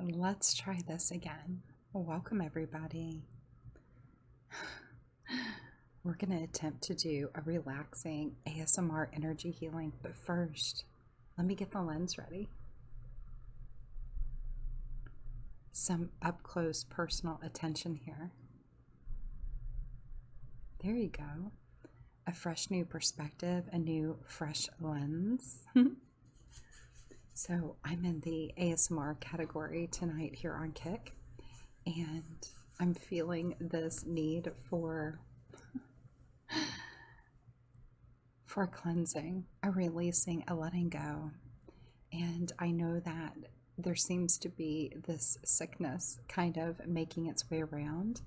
Let's try this again. Welcome, everybody. We're going to attempt to do a relaxing ASMR energy healing, but first, let me get the lens ready. Some up close personal attention here. There you go. A fresh new perspective, a new fresh lens. So I'm in the ASMR category tonight here on Kick, and I'm feeling this need for cleansing, a releasing, a letting go. And I know that there seems to be this sickness kind of making its way around,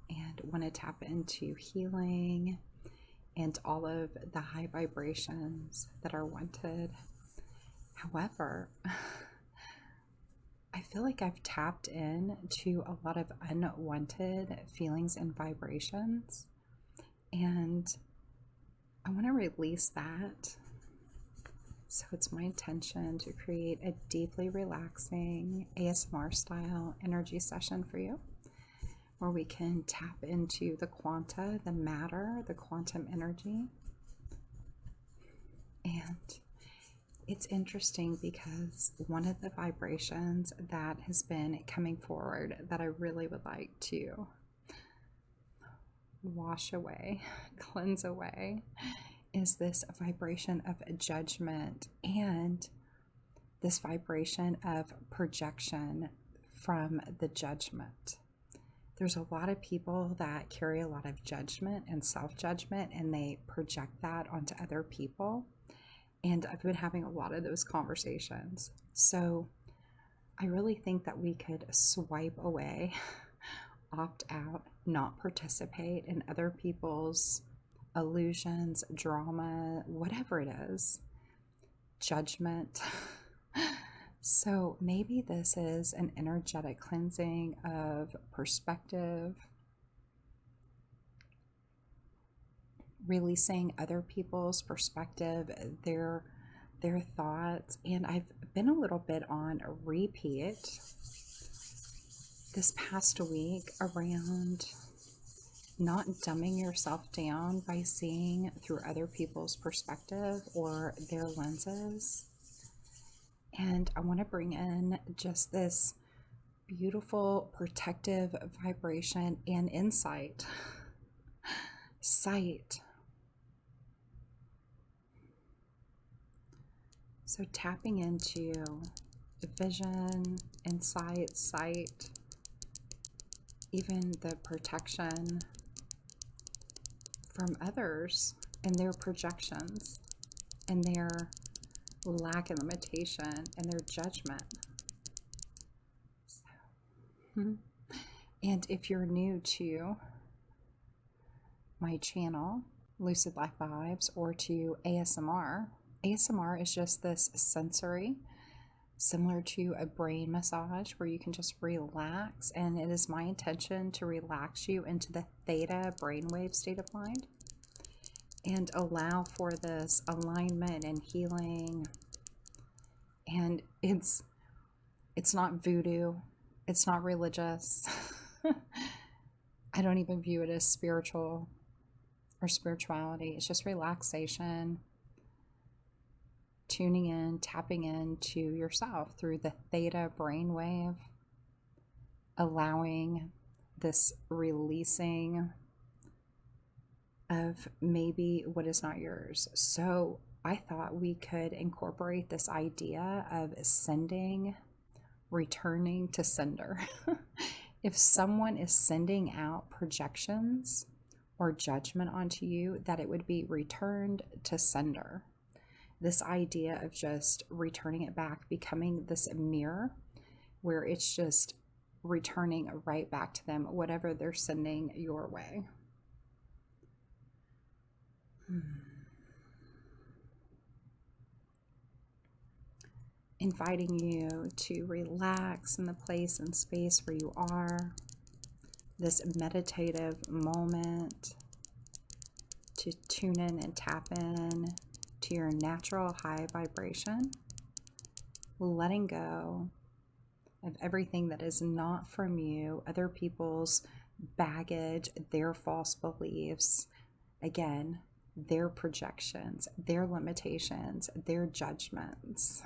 and want to tap into healing and all of the high vibrations that are wanted. However, I feel like I've tapped in to a lot of unwanted feelings and vibrations, and I want to release that. So it's my intention to create a deeply relaxing ASMR style energy session for you, where we can tap into the quanta, the matter, the quantum energy. And it's interesting because one of the vibrations that has been coming forward that I really would like to wash away, cleanse away, is this vibration of judgment and this vibration of projection from the judgment. There's a lot of people that carry a lot of judgment and self-judgment, and they project that onto other people. And I've been having a lot of those conversations. So I really think that we could swipe away, opt out, not participate in other people's illusions, drama, whatever it is, judgment. So maybe this is an energetic cleansing of perspective, releasing other people's perspective, their thoughts. And I've been a little bit on a repeat this past week around not dumbing yourself down by seeing through other people's perspective or their lenses. And I want to bring in just this beautiful protective vibration and insight, sight. So tapping into vision, insight, sight, even the protection from others and their projections and their lack and limitation and their judgment. And if you're new to my channel, LucidLifeVibes, or to ASMR, ASMR is just this sensory, similar to a brain massage where you can just relax, and it is my intention to relax you into the theta brainwave state of mind and allow for this alignment and healing. And it's not voodoo, it's not religious. I don't even view it as spiritual or spirituality. It's just relaxation, tuning in, tapping into yourself through the theta brainwave, allowing this releasing of maybe what is not yours. So I thought we could incorporate this idea of sending, returning to sender. If someone is sending out projections or judgment onto you, that it would be returned to sender. This idea of just returning it back, becoming this mirror where it's just returning right back to them, whatever they're sending your way. Inviting you to relax in the place and space where you are, this meditative moment, to tune in and tap in to your natural high vibration, letting go of everything that is not from you, other people's baggage, their false beliefs, again, their projections, their limitations, their judgments.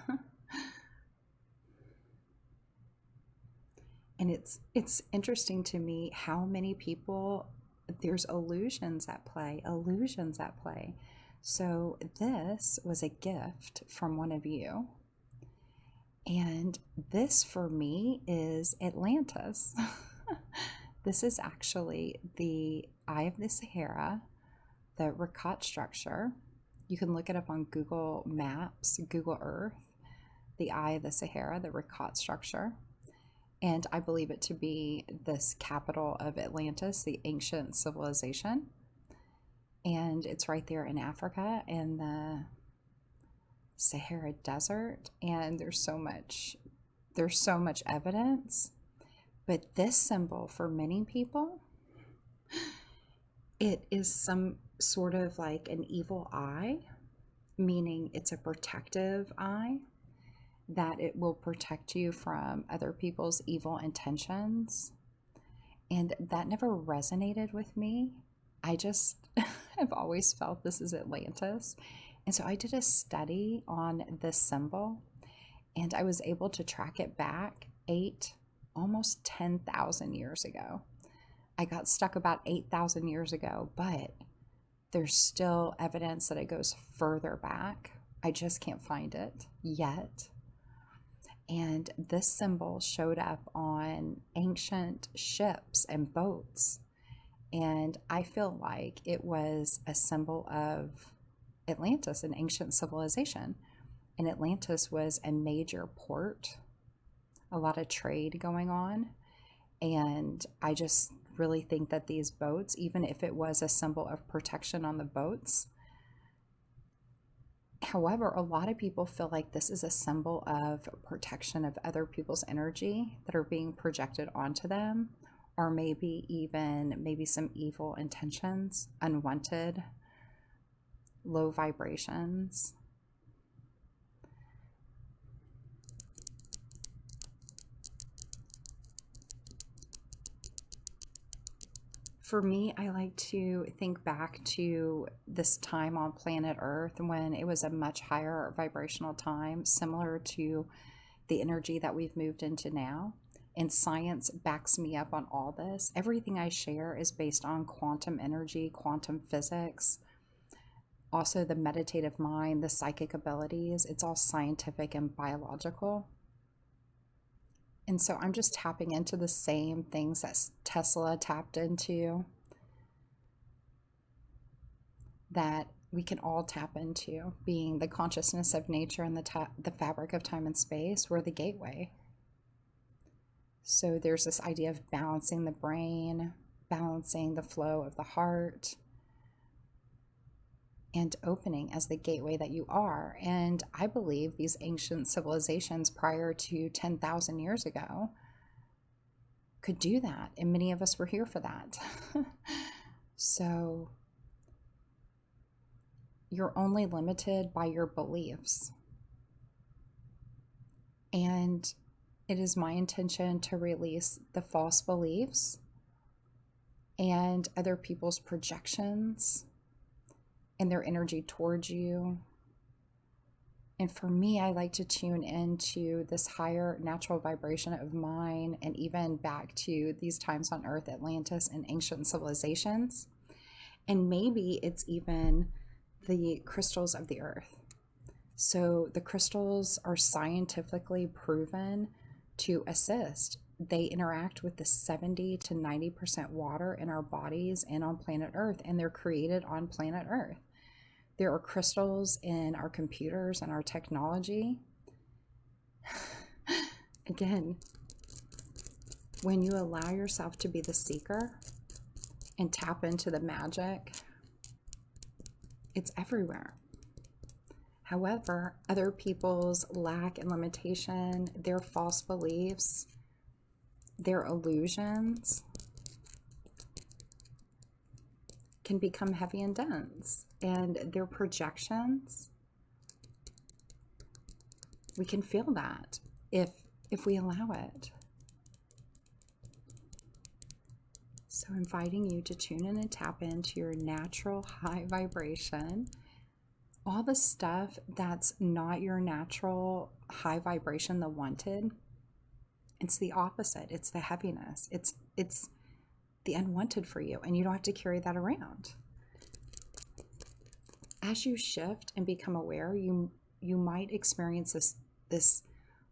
And it's interesting to me how many people, there's illusions at play, illusions at play. So this was a gift from one of you. And this for me is Atlantis. This is actually the Eye of the Sahara, the Rakat structure. You can look it up on Google Maps, Google Earth, the Eye of the Sahara, the Rakat structure. And I believe it to be this capital of Atlantis, the ancient civilization. And it's right there in Africa in the Sahara Desert. And there's so much evidence. But this symbol for many people, it is some sort of like an evil eye, meaning it's a protective eye, that it will protect you from other people's evil intentions. And that never resonated with me. I just have always felt this is Atlantis. And so I did a study on this symbol, and I was able to track it back almost 10,000 years ago. I got stuck about 8,000 years ago, but there's still evidence that it goes further back. I just can't find it yet. And this symbol showed up on ancient ships and boats. And I feel like it was a symbol of Atlantis, an ancient civilization. And Atlantis was a major port, a lot of trade going on. And I just really think that these boats, even if it was a symbol of protection on the boats, however, a lot of people feel like this is a symbol of protection of other people's energy that are being projected onto them, or maybe some evil intentions, unwanted, low vibrations. For me, I like to think back to this time on planet Earth when it was a much higher vibrational time, similar to the energy that we've moved into now. And science backs me up on all this. Everything I share is based on quantum energy, quantum physics, also the meditative mind, the psychic abilities. It's all scientific and biological. And so I'm just tapping into the same things that Tesla tapped into, that we can all tap into, being the consciousness of nature and the fabric of time and space. We're the gateway. So there's this idea of balancing the brain, balancing the flow of the heart, and opening as the gateway that you are. And I believe these ancient civilizations prior to 10,000 years ago could do that. And many of us were here for that. So you're only limited by your beliefs. And it is my intention to release the false beliefs and other people's projections and their energy towards you. And for me, I like to tune into this higher natural vibration of mine, and even back to these times on Earth, Atlantis, and ancient civilizations. And maybe it's even the crystals of the earth. So the crystals are scientifically proven to assist. They interact with the 70 to 90% water in our bodies and on planet Earth, and they're created on planet Earth. There are crystals in our computers and our technology. Again, when you allow yourself to be the seeker and tap into the magic, it's everywhere. However, other people's lack and limitation, their false beliefs, their illusions can become heavy and dense. And their projections, we can feel that if if we allow it. So inviting you to tune in and tap into your natural high vibration. All the stuff that's not your natural high vibration, the wanted, it's the opposite. It's the heaviness. It's the unwanted for you, and you don't have to carry that around. As you shift and become aware, you might experience this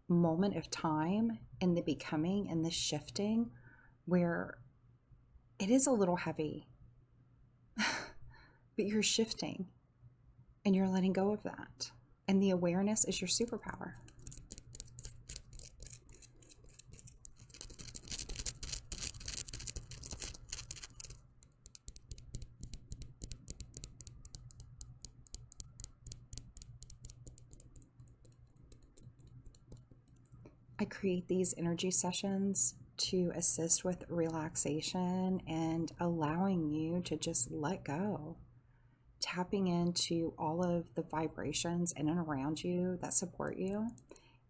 moment of time in the becoming and the shifting where it is a little heavy, but you're shifting and you're letting go of that. And the awareness is your superpower. I create these energy sessions to assist with relaxation and allowing you to just let go, tapping into all of the vibrations in and around you that support you,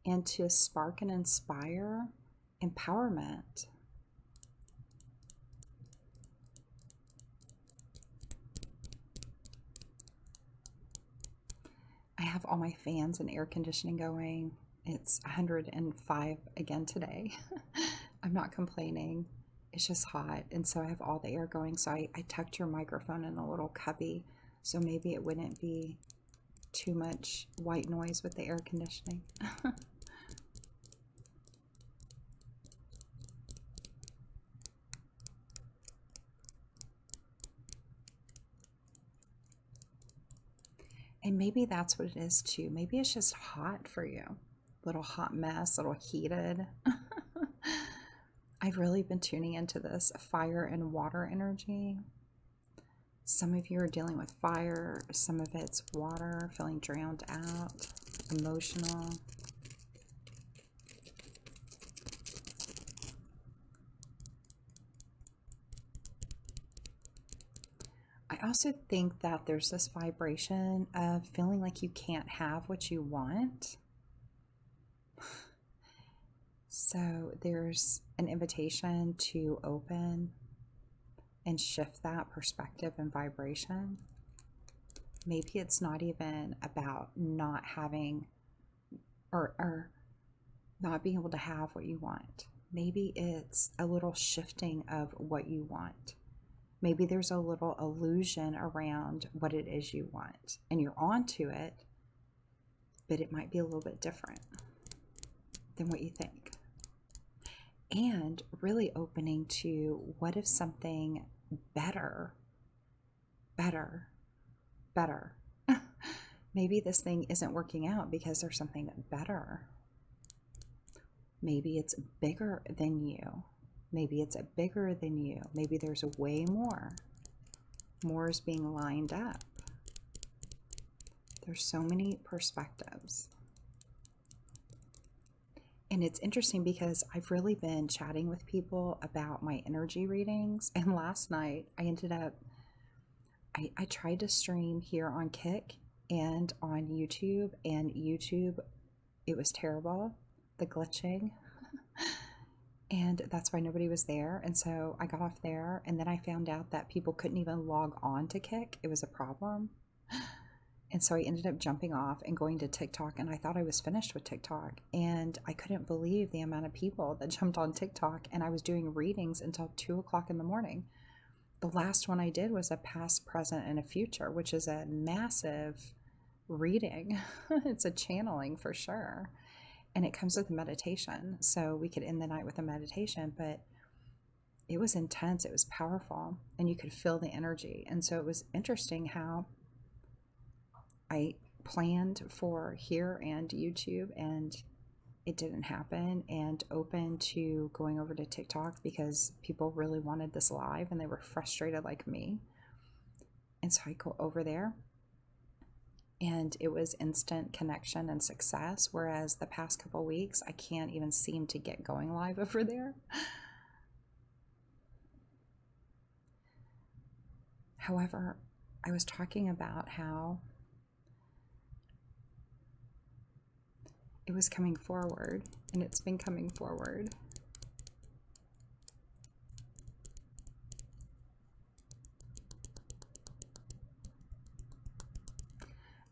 and to spark and inspire empowerment. I have all my fans and air conditioning going. It's 105 again today. I'm not complaining. It's just hot. And so I have all the air going. So I tucked your microphone in a little cubby so maybe it wouldn't be too much white noise with the air conditioning. And maybe that's what it is too. Maybe it's just hot for you. Little hot mess, little heated. I've really been tuning into this fire and water energy. Some of you are dealing with fire, some of it's water, feeling drowned out, emotional. I also think that there's this vibration of feeling like you can't have what you want. So there's an invitation to open and shift that perspective and vibration. Maybe it's not even about not having or not being able to have what you want. Maybe it's a little shifting of what you want. Maybe there's a little illusion around what it is you want, and you're onto it, but it might be a little bit different than what you think. And really opening to what if something better. Maybe this thing isn't working out because there's something better. Maybe it's bigger than you. Maybe it's bigger than you. Maybe there's way more. More is being lined up. There's so many perspectives. And it's interesting because I've really been chatting with people about my energy readings. And last night I ended up, I tried to stream here on Kick and on YouTube. And YouTube, it was terrible, the glitching. And that's why nobody was there. And so I got off there. And then I found out that people couldn't even log on to Kick. It was a problem. And so I ended up jumping off and going to TikTok, and I thought I was finished with TikTok. And I couldn't believe the amount of people that jumped on TikTok, and I was doing readings until 2 o'clock in the morning. The last one I did was a past, present, and a future, which is a massive reading. It's a channeling for sure. And it comes with meditation. So we could end the night with a meditation, but it was intense. It was powerful, and you could feel the energy. And so it was interesting how I planned for here and YouTube, and it didn't happen, and open to going over to TikTok because people really wanted this live and they were frustrated like me. And so I go over there, and it was instant connection and success, whereas the past couple weeks I can't even seem to get going live over there. However, I was talking about how it was coming forward, and it's been coming forward.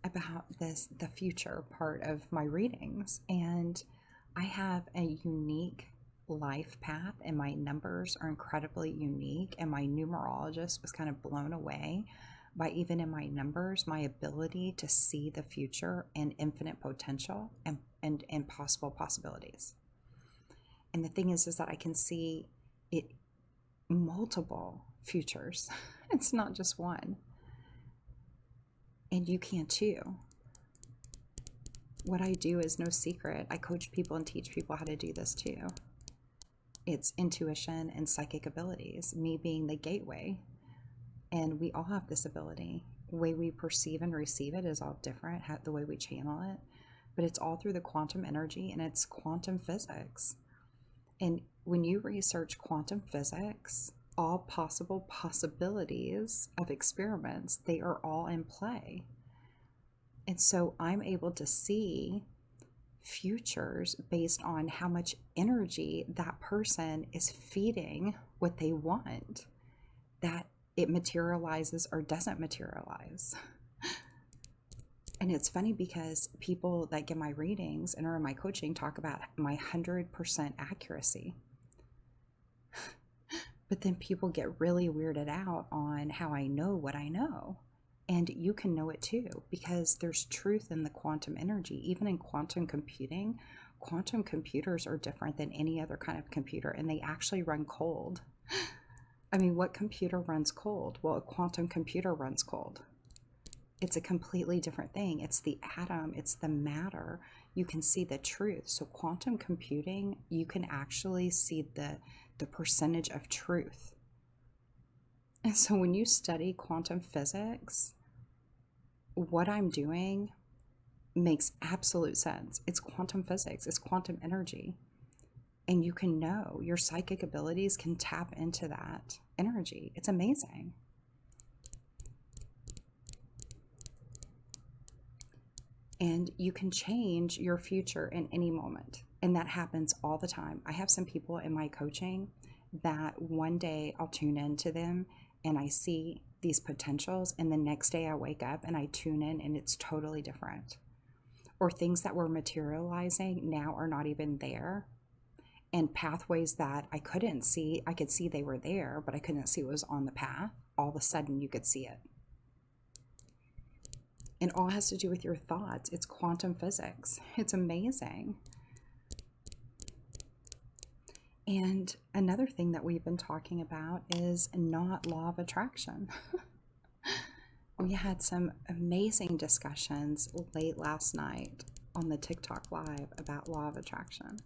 About the future part of my readings, and I have a unique life path, and my numbers are incredibly unique, and my numerologist was kind of blown away by, even in my numbers, my ability to see the future and infinite potential and possible possibilities. And the thing is that I can see it multiple futures. It's not just one. And you can too. What I do is no secret. I coach people and teach people how to do this too. It's intuition and psychic abilities, me being the gateway. And we all have this ability. The way we perceive and receive it is all different, the way we channel it. But it's all through the quantum energy, and it's quantum physics. And when you research quantum physics, all possible possibilities of experiments, they are all in play. And so I'm able to see futures based on how much energy that person is feeding what they want, that it materializes or doesn't materialize. And it's funny because people that get my readings and are in my coaching talk about my 100% accuracy. But then people get really weirded out on how I know what I know. And you can know it too, because there's truth in the quantum energy. Even in quantum computing, quantum computers are different than any other kind of computer, and they actually run cold. I mean, what computer runs cold? Well, a quantum computer runs cold. It's a completely different thing. It's the atom, it's the matter. You can see the truth. So quantum computing, you can actually see the percentage of truth. And so when you study quantum physics, what I'm doing makes absolute sense. It's quantum physics, it's quantum energy. And you can know your psychic abilities can tap into that energy. It's amazing. And you can change your future in any moment. And that happens all the time. I have some people in my coaching that one day I'll tune into them and I see these potentials, and the next day I wake up and I tune in and it's totally different. Or things that were materializing now are not even there. And pathways that I couldn't see, I could see they were there, but I couldn't see what was on the path. All of a sudden you could see it. And all has to do with your thoughts. It's quantum physics. It's amazing. And another thing that we've been talking about is not law of attraction. We had some amazing discussions late last night on the TikTok live about law of attraction.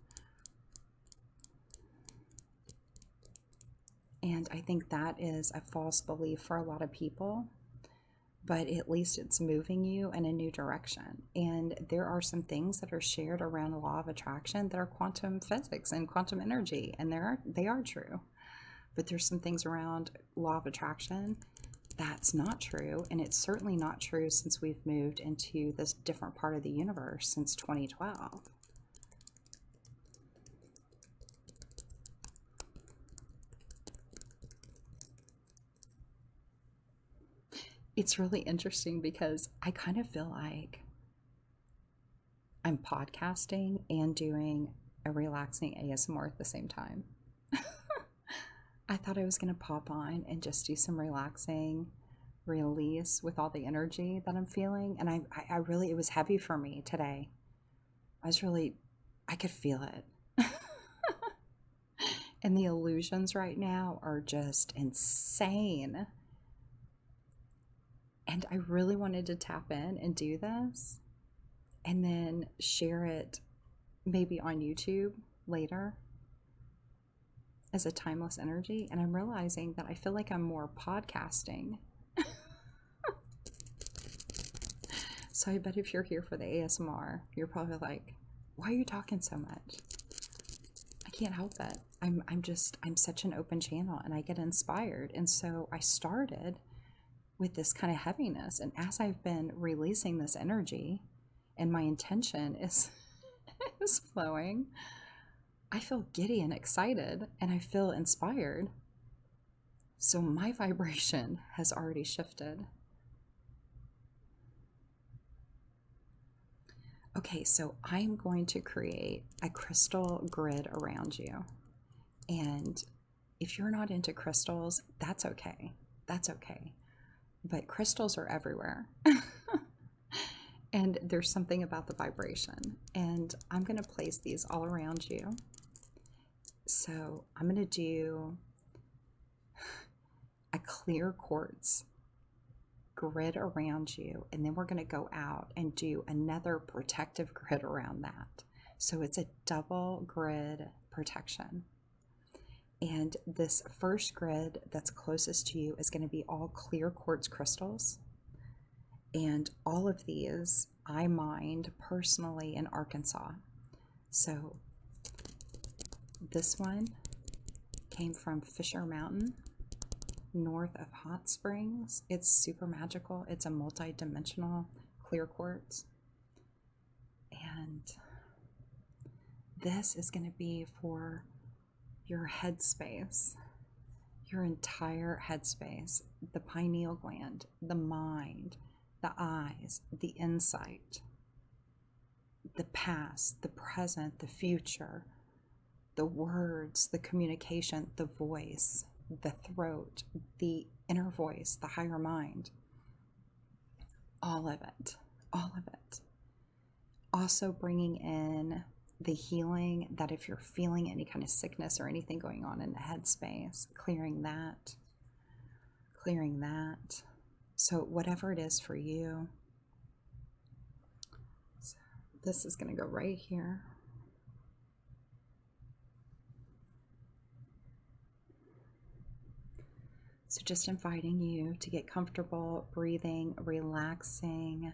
And I think that is a false belief for a lot of people, but at least it's moving you in a new direction. And there are some things that are shared around the law of attraction that are quantum physics and quantum energy, and they are true. But there's some things around law of attraction that's not true, and it's certainly not true since we've moved into this different part of the universe since 2012. It's really interesting because I kind of feel like I'm podcasting and doing a relaxing ASMR at the same time. I thought I was going to pop on and just do some relaxing release with all the energy that I'm feeling. And I really, it was heavy for me today. I could feel it. And the illusions right now are just insane. And I really wanted to tap in and do this and then share it maybe on YouTube later as a timeless energy. And I'm realizing that I feel like I'm more podcasting. So I bet if you're here for the ASMR, you're probably like, why are you talking so much? I can't help it. I'm such an open channel and I get inspired. And so I started with this kind of heaviness. And as I've been releasing this energy, and my intention is is flowing, I feel giddy and excited, and I feel inspired. So my vibration has already shifted. Okay, so I'm going to create a crystal grid around you. And if you're not into crystals, that's okay. That's okay. But crystals are everywhere. And there's something about the vibration. And I'm going to place these all around you. So I'm going to do a clear quartz grid around you, and then we're going to go out and do another protective grid around that. So it's a double grid protection. And this first grid that's closest to you is going to be all clear quartz crystals. And all of these I mined personally in Arkansas. So this one came from Fisher Mountain, north of Hot Springs. It's super magical. It's a multi-dimensional clear quartz. And this is going to be for your headspace, your entire headspace, the pineal gland, the mind, the eyes, the insight, the past, the present, the future, the words, the communication, the voice, the throat, the inner voice, the higher mind, all of it, all of it. Also bringing in the healing, that if you're feeling any kind of sickness or anything going on in the headspace, clearing that, clearing that. So whatever it is for you, so this is going to go right here. So just inviting you to get comfortable, breathing, relaxing.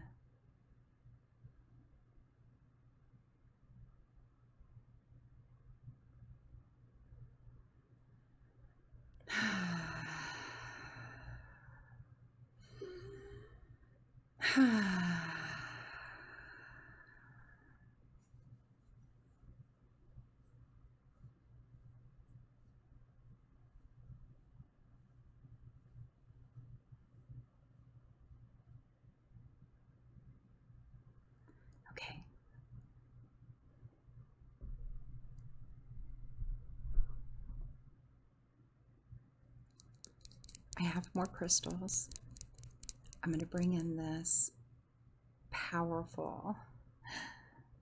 Okay. I have more crystals. I'm going to bring in this powerful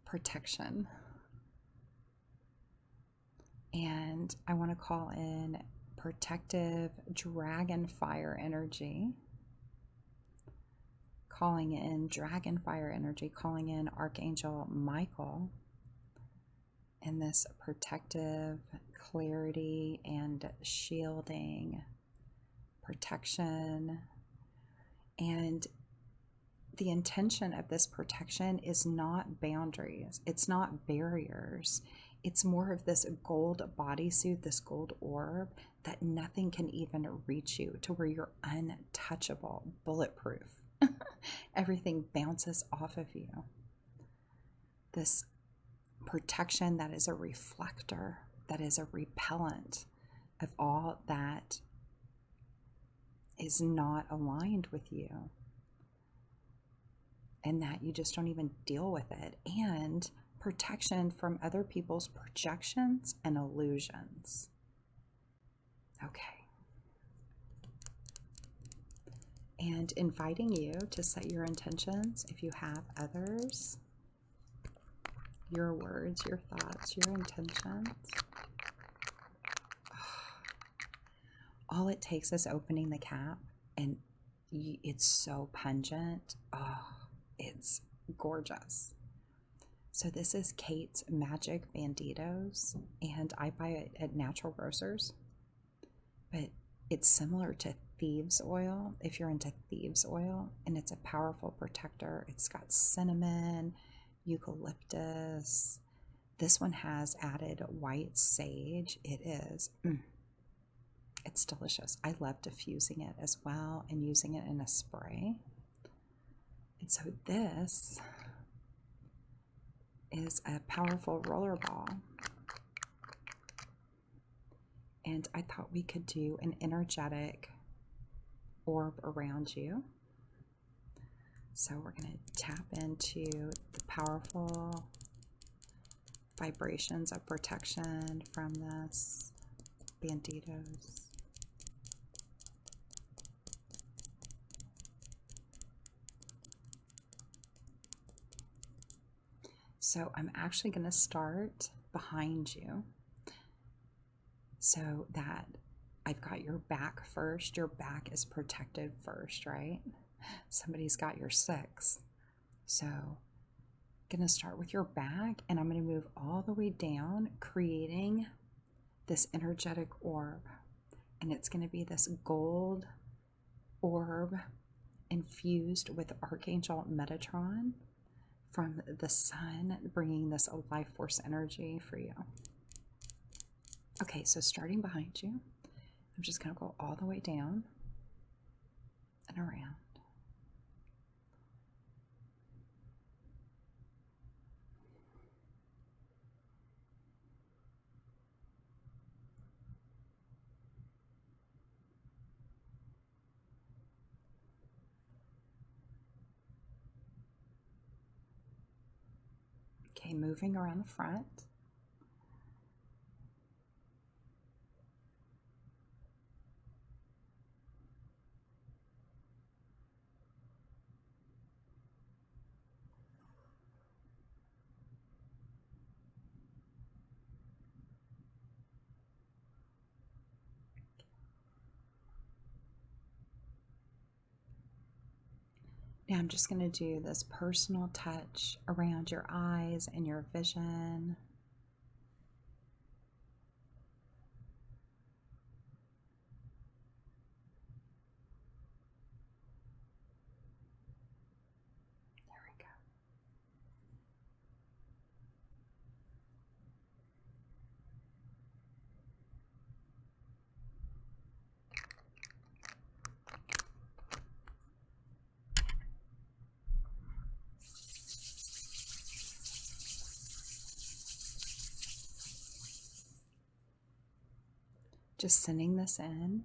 protection. And I want to call in protective dragon fire energy. Calling in dragon fire energy, calling in Archangel Michael. And this protective clarity and shielding protection. And the intention of this protection is not boundaries, it's not barriers. It's more of this gold bodysuit, this gold orb, that nothing can even reach you, to where you're untouchable, bulletproof. Everything bounces off of you. This protection that is a reflector, that is a repellent of all that is not aligned with you, and that you just don't even deal with it. And protection from other people's projections and illusions. Okay. And inviting you to set your intentions if you have others, your words, your thoughts, your intentions. All it takes is opening the cap, and it's so pungent. Oh, it's gorgeous. So this is Kate's Magic Banditos, and I buy it at Natural Grocers. But it's similar to thieves oil, if you're into thieves oil, and it's a powerful protector. It's got cinnamon, eucalyptus. This one has added white sage. It is, it's delicious. I love diffusing it as well and using it in a spray. And so this is a powerful roller ball. And I thought we could do an energetic orb around you. So we're going to tap into the powerful vibrations of protection from this banditos. So I'm actually going to start behind you so that I've got your back first. Your back is protected first, right? Somebody's got your 6. So I'm going to start with your back, and I'm going to move all the way down, creating this energetic orb. And it's going to be this gold orb infused with Archangel Metatron from the sun, bringing this life force energy for you. Okay, so starting behind you, I'm just going to go all the way down and around. Okay, moving around the front. Now I'm just going to do this personal touch around your eyes and your vision. There we go. Just sending this in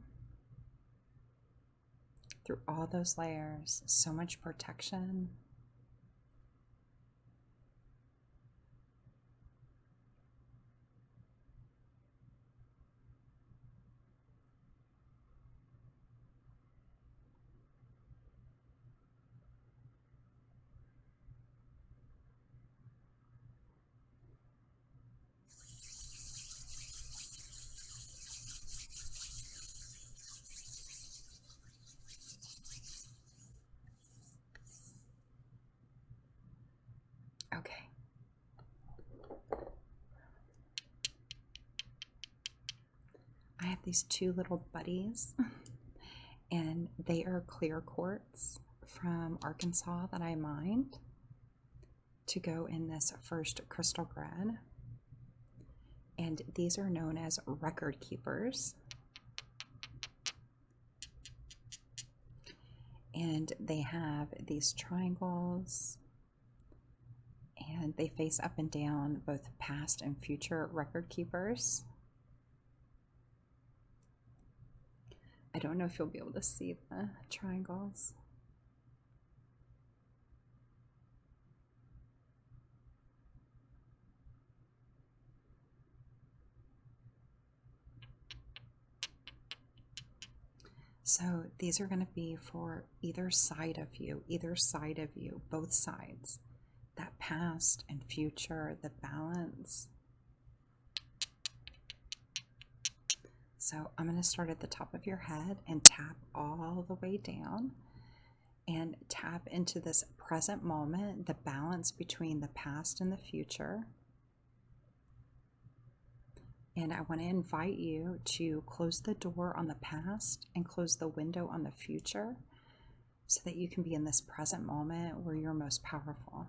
through all those layers. So much protection. Okay. I have these 2 little buddies, and they are clear quartz from Arkansas that I mined to go in this first crystal grid. And these are known as record keepers. And they have these triangles, and they face up and down, both past and future record keepers. I don't know if you'll be able to see the triangles. So these are going to be for either side of you, both sides. That past and future, the balance. So I'm going to start at the top of your head and tap all the way down and tap into this present moment, the balance between the past and the future. And I want to invite you to close the door on the past and close the window on the future so that you can be in this present moment where you're most powerful.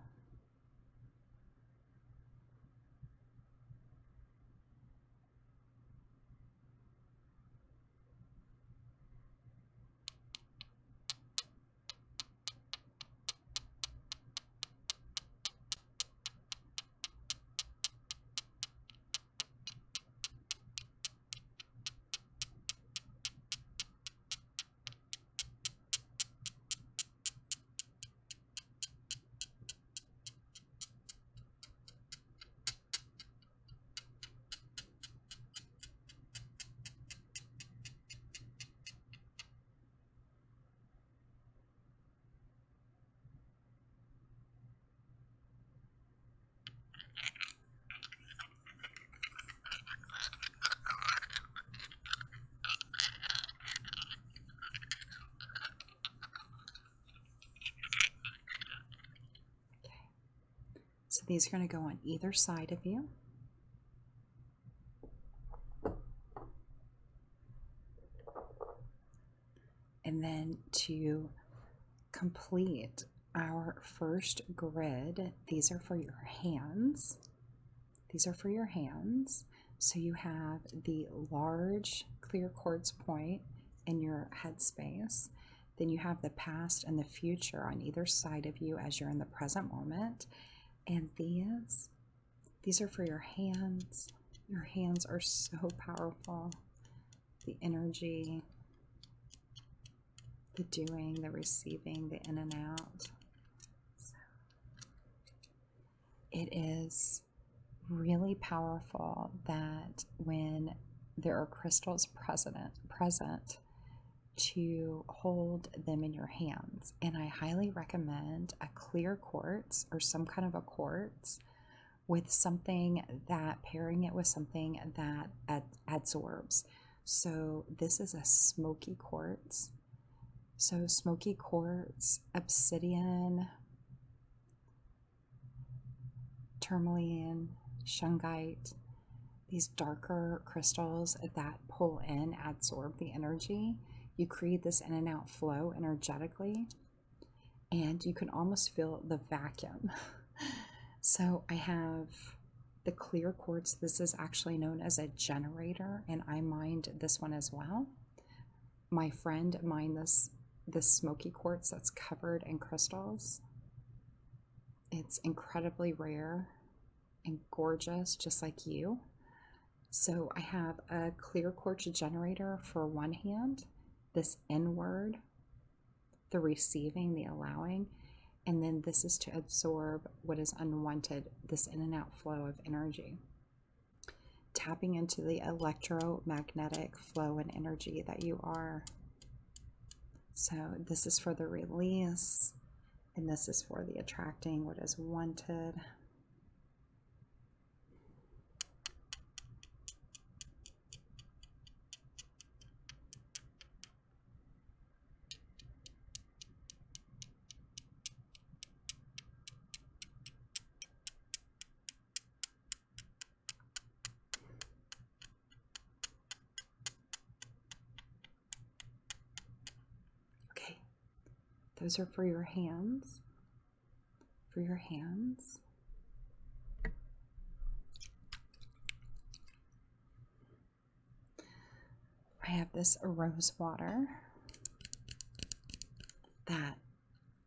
these are going to go on either side of you. And then to complete our first grid, these are for your hands. These are for your hands. So you have the large clear quartz point in your headspace. Then you have the past and the future on either side of you as you're in the present moment. And these are for your hands. Your hands are so powerful. The energy, the doing, the receiving, the in and out. So it is really powerful that when there are crystals present to hold them in your hands. And I highly recommend a clear quartz or some kind of a quartz with something that, pairing it with something that absorbs. So this is a smoky quartz. So smoky quartz, obsidian, tourmaline, shungite, these darker crystals that pull in, absorb the energy. You create this in and out flow energetically, and you can almost feel the vacuum. So I have the clear quartz. This is actually known as a generator, and I mined this one as well. My friend mined this smoky quartz that's covered in crystals. It's incredibly rare and gorgeous, just like you. So I have a clear quartz generator for one hand, this inward, the receiving, the allowing, and then this is to absorb what is unwanted, this in and out flow of energy. Tapping into the electromagnetic flow and energy that you are. So this is for the release, and this is for the attracting what is wanted. Okay, those are for your hands. For your hands. I have this rose water that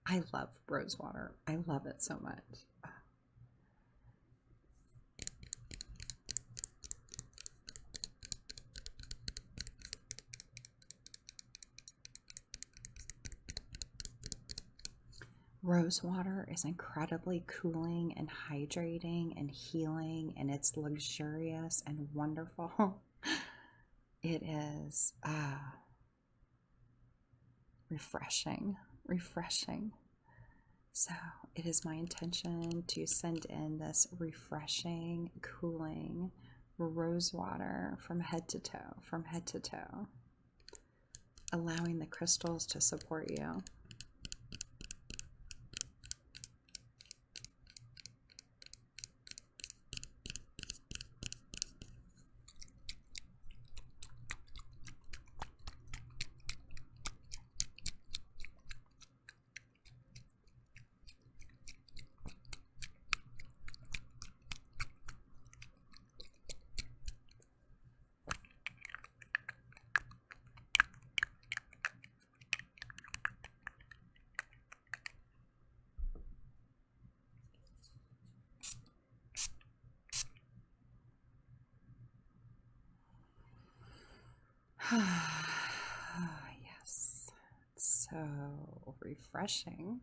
I love. Rose water. I love it so much. Rose water is incredibly cooling and hydrating and healing, and it's luxurious and wonderful. It is refreshing. So it is my intention to send in this refreshing, cooling rose water from head to toe, allowing the crystals to support you. Yes, it's so refreshing.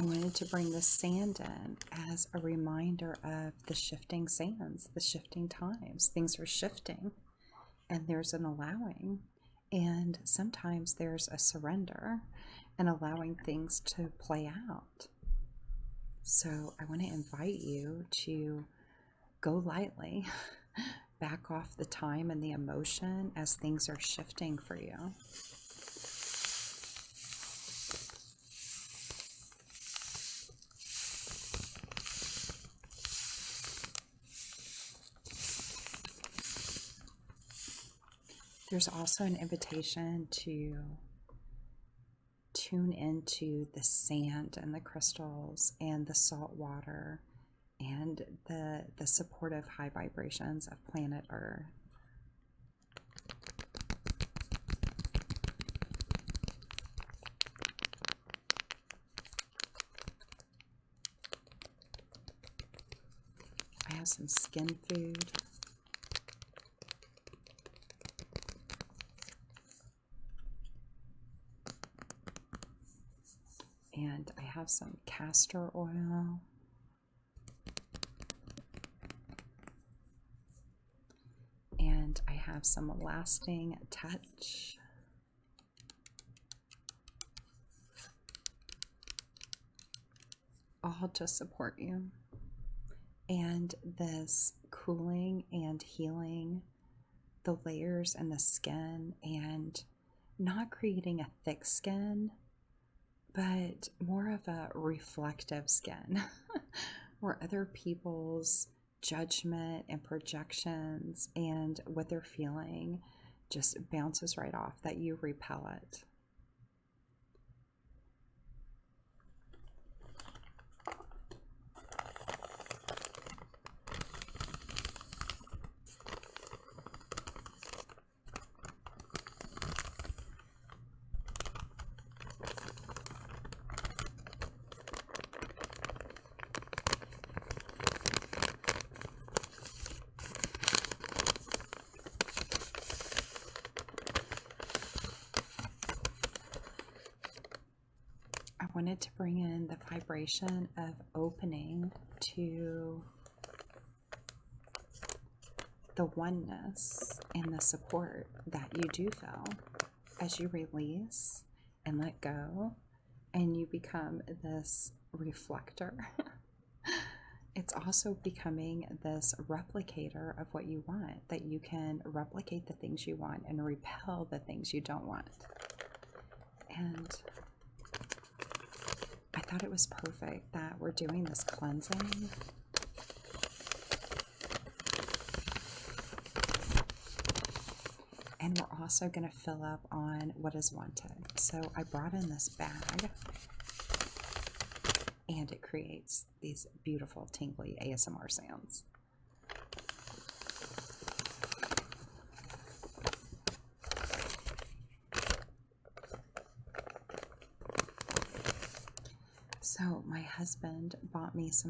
I wanted to bring the sand in as a reminder of the shifting sands, the shifting times. Things are shifting, and there's an allowing, and sometimes there's a surrender and allowing things to play out. So I want to invite you to go lightly, back off the time and the emotion as things are shifting for you. There's also an invitation to tune into the sand and the crystals and the salt water and the supportive high vibrations of planet Earth. I have some skin food. And I have some castor oil. And I have some lasting touch. All to support you. And this cooling and healing the layers and the skin, and not creating a thick skin, but more of a reflective skin where other people's judgment and projections and what they're feeling just bounces right off, that you repel it. I wanted to bring in the vibration of opening to the oneness and the support that you do feel as you release and let go, and you become this reflector. It's also becoming this replicator of what you want, that you can replicate the things you want and repel the things you don't want. And I thought it was perfect that we're doing this cleansing. And we're also going to fill up on what is wanted. So I brought in this bag, and it creates these beautiful tingly ASMR sounds. So my husband bought us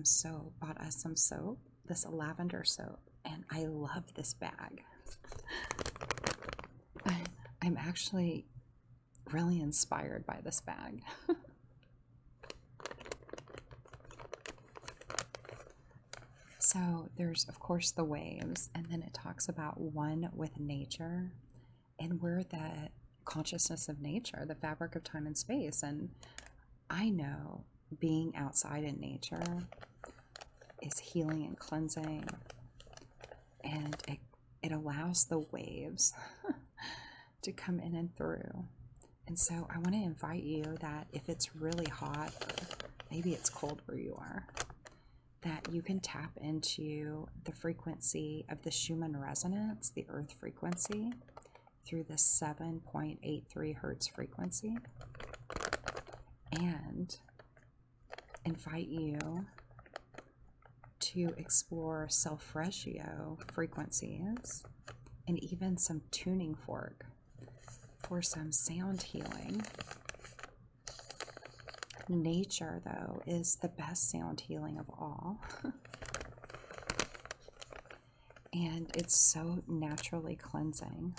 some soap, this lavender soap, and I love this bag. I'm actually really inspired by this bag. So there's, of course, the waves, and then it talks about one with nature, and we're the consciousness of nature, the fabric of time and space. And I know being outside in nature is healing and cleansing, and it allows the waves to come in and through. And so I want to invite you that if it's really hot, or maybe it's cold where you are, that you can tap into the frequency of the Schumann resonance, the earth frequency, through the 7.83 hertz frequency, and invite you to explore solfeggio frequencies and even some tuning fork for some sound healing. Nature, though, is the best sound healing of all. And it's so naturally cleansing.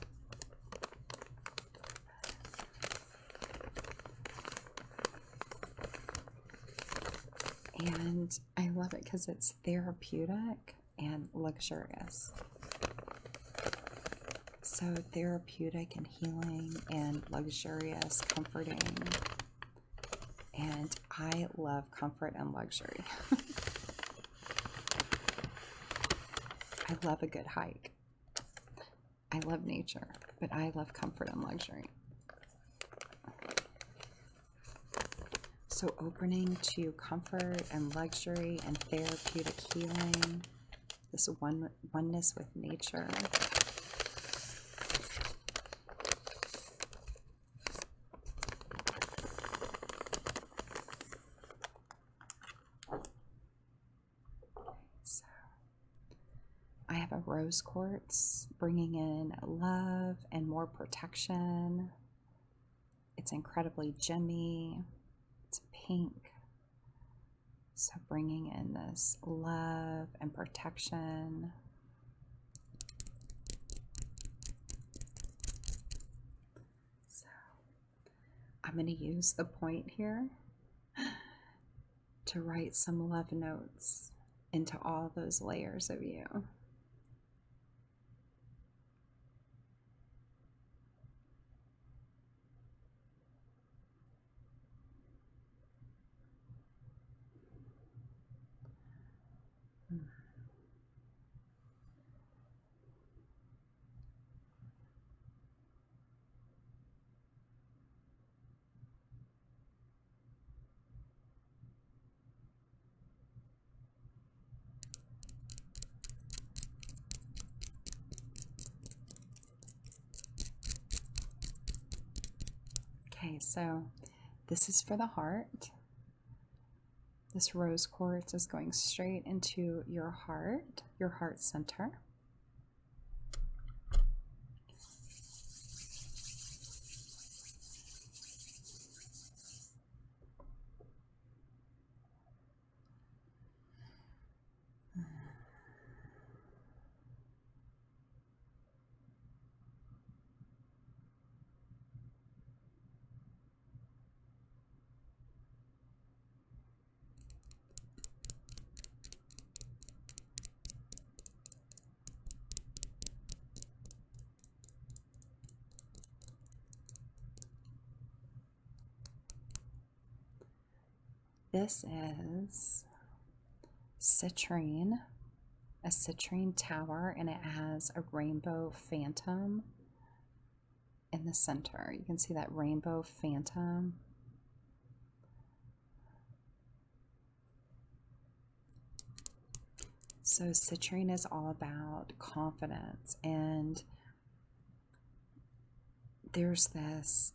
love it because it's therapeutic and luxurious. So therapeutic and healing and luxurious, comforting. And I love comfort and luxury. I love a good hike. I love nature, but I love comfort and luxury. So opening to comfort and luxury and therapeutic healing, this oneness with nature. So I have a rose quartz bringing in love and more protection. It's incredibly gemmy. It's pink. So bringing in this love and protection. So I'm going to use the point here to write some love notes into all those layers of you. Okay, so this is for the heart. This rose quartz is going straight into your heart center. This is citrine, a citrine tower, and it has a rainbow phantom in the center. You can see that rainbow phantom. So citrine is all about confidence, and there's this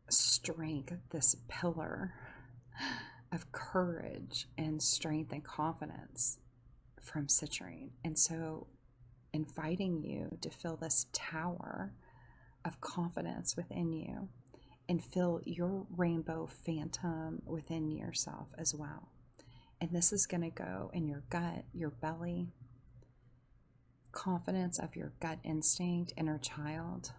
strength, this pillar of courage and strength and confidence from citrine. And so inviting you to feel this tower of confidence within you and feel your rainbow phantom within yourself as well. And this is going to go in your gut, your belly, confidence of your gut instinct, inner child.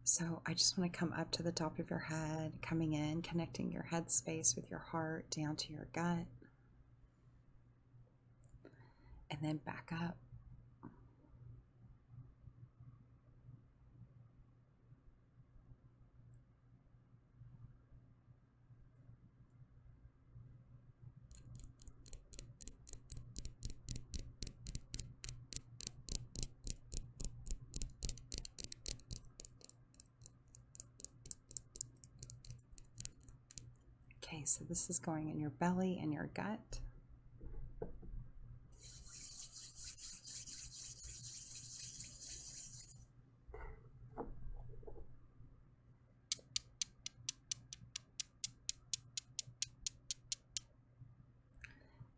So I just want to come up to the top of your head, coming in, connecting your head space with your heart down to your gut, and then back up. Okay, so this is going in your belly and your gut.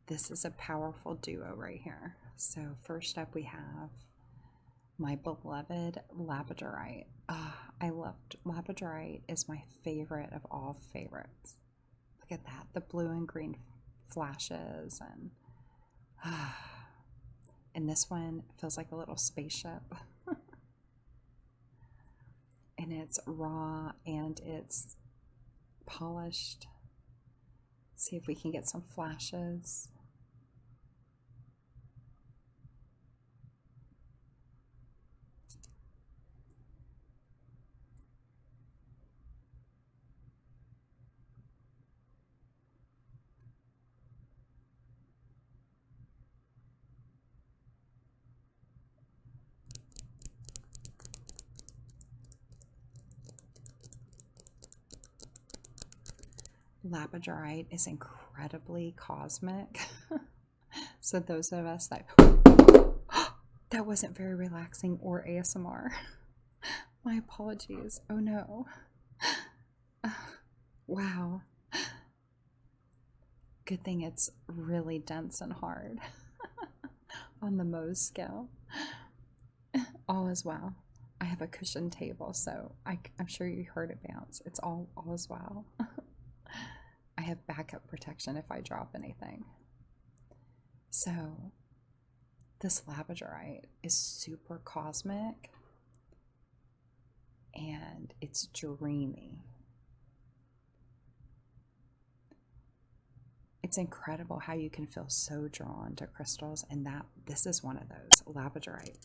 This is a powerful duo right here. So first up we have my beloved labradorite. I loved labradorite, is my favorite of all favorites. Look at that, the blue and green flashes, and this one feels like a little spaceship. And it's raw and it's polished. See if we can get some flashes. Labradorite is incredibly cosmic. So those of us that that wasn't very relaxing or ASMR. My apologies. Oh no. Wow. Good thing it's really dense and hard on the Mohs scale. All is well. I have a cushioned table, so I'm sure you heard it bounce. It's all is well. I have backup protection if I drop anything. So this labradorite is super cosmic and it's dreamy. It's incredible how you can feel so drawn to crystals, and this is one of those, labradorite.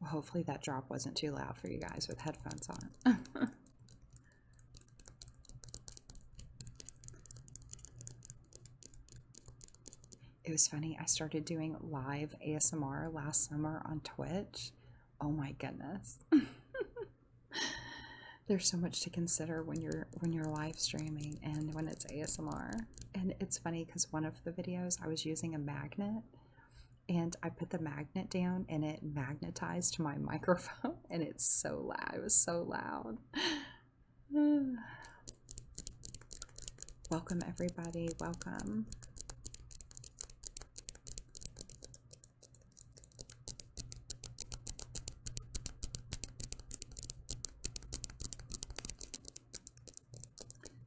Well, hopefully that drop wasn't too loud for you guys with headphones on. It was funny, I started doing live ASMR last summer on Twitch. Oh my goodness. There's so much to consider when you're live streaming and when it's ASMR. And it's funny because one of the videos I was using a magnet, and I put the magnet down and it magnetized to my microphone, and it's so loud. It was so loud. Welcome everybody, welcome.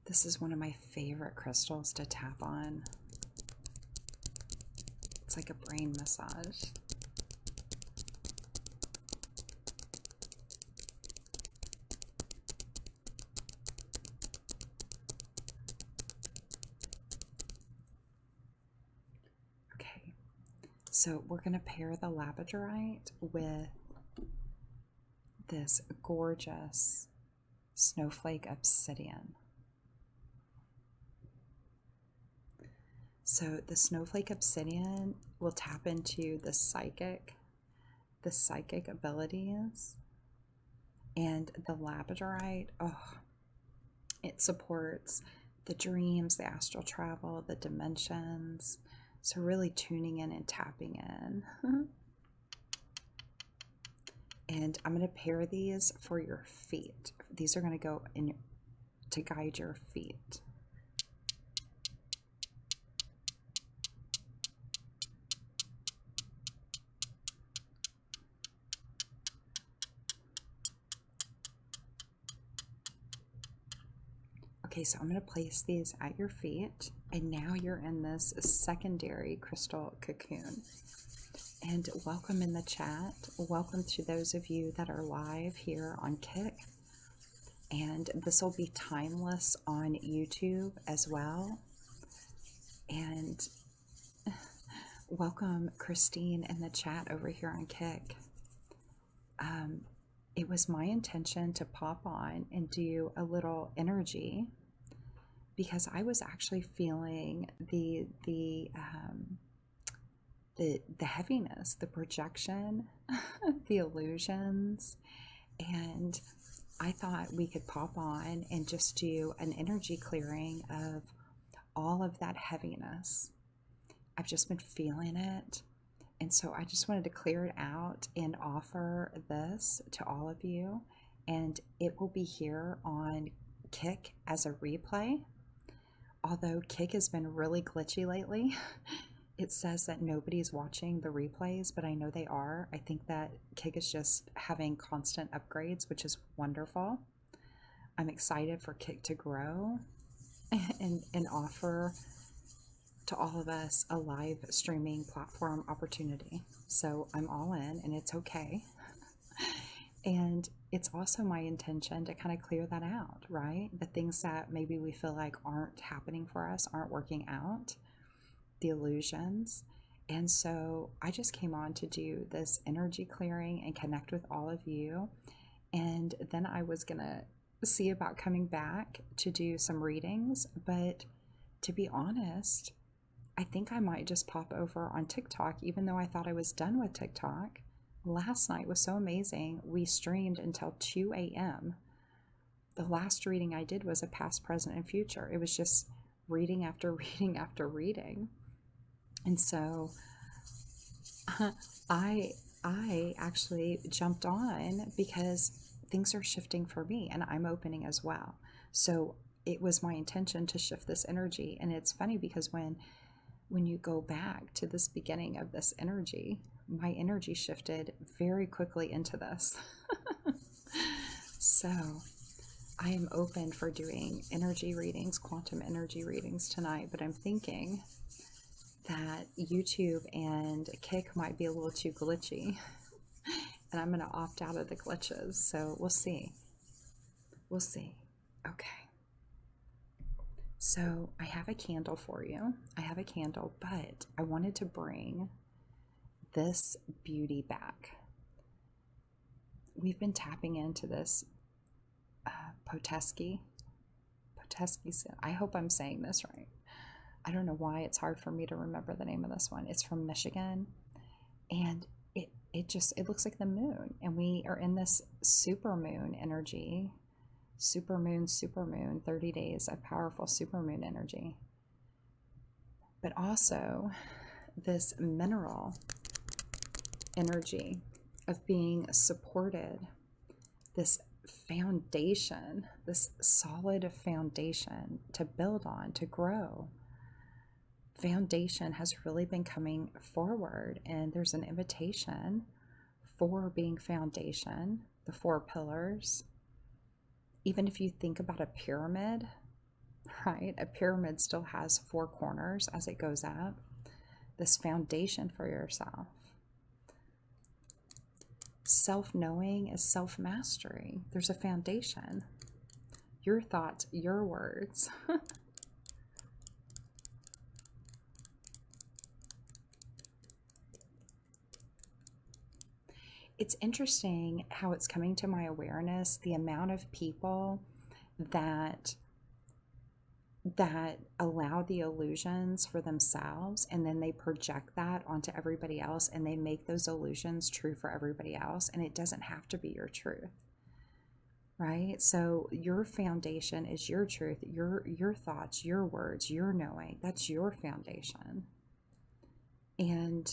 This is one of my favorite crystals to tap on. It's like a brain massage. Okay, so we're going to pair the labradorite with this gorgeous snowflake obsidian. So the snowflake obsidian will tap into the psychic abilities, and the labradorite, it supports the dreams, the astral travel, the dimensions. So really tuning in and tapping in. And I'm going to pair these for your feet. These are going to go in to guide your feet. Okay, so I'm going to place these at your feet, and now you're in this secondary crystal cocoon. And welcome in the chat. Welcome to those of you that are live here on Kick. And this will be timeless on YouTube as well. And welcome Christine in the chat over here on Kick. It was my intention to pop on and do a little energy, because I was actually feeling the heaviness, the projection, the illusions, and I thought we could pop on and just do an energy clearing of all of that heaviness. I've just been feeling it, and so I just wanted to clear it out and offer this to all of you, and it will be here on Kick as a replay. Although Kick has been really glitchy lately. It says that nobody's watching the replays, but I know they are. I think that Kick is just having constant upgrades, which is wonderful. I'm excited for Kick to grow and offer to all of us a live streaming platform opportunity. So I'm all in, and it's okay. And it's also my intention to kind of clear that out, right? The things that maybe we feel like aren't happening for us, aren't working out, the illusions. And so I just came on to do this energy clearing and connect with all of you. And then I was going to see about coming back to do some readings. But to be honest, I think I might just pop over on TikTok, even though I thought I was done with TikTok. Last night was so amazing. We streamed until 2 a.m. The last reading I did was a past, present, and future. It was just reading after reading after reading. And so I actually jumped on because things are shifting for me, and I'm opening as well. So it was my intention to shift this energy. And it's funny because when you go back to this beginning of this energy, my energy shifted very quickly into this. So I am open for doing energy readings, quantum energy readings tonight, but I'm thinking that YouTube and Kick might be a little too glitchy, and I'm going to opt out of the glitches. So we'll see. We'll see. Okay. So I have a candle for you. I have a candle, but I wanted to bring this beauty back. We've been tapping into this Potesky. I hope I'm saying this right. I don't know why it's hard for me to remember the name of this one. It's from Michigan, and it looks like the moon, and we are in this super moon energy. Super moon, 30 days of powerful supermoon energy. But also this mineral energy of being supported, this foundation, this solid foundation to build on, to grow. Foundation has really been coming forward, and there's an invitation for being foundation, the 4 pillars. Even if you think about a pyramid, right? A pyramid still has 4 corners as it goes up. This foundation for yourself. Self-knowing is self-mastery. There's a foundation. Your thoughts, your words. It's interesting how it's coming to my awareness, the amount of people that allow the illusions for themselves, and then they project that onto everybody else, and they make those illusions true for everybody else, and it doesn't have to be your truth, right? So your foundation is your truth, your thoughts, your words, your knowing. That's your foundation. And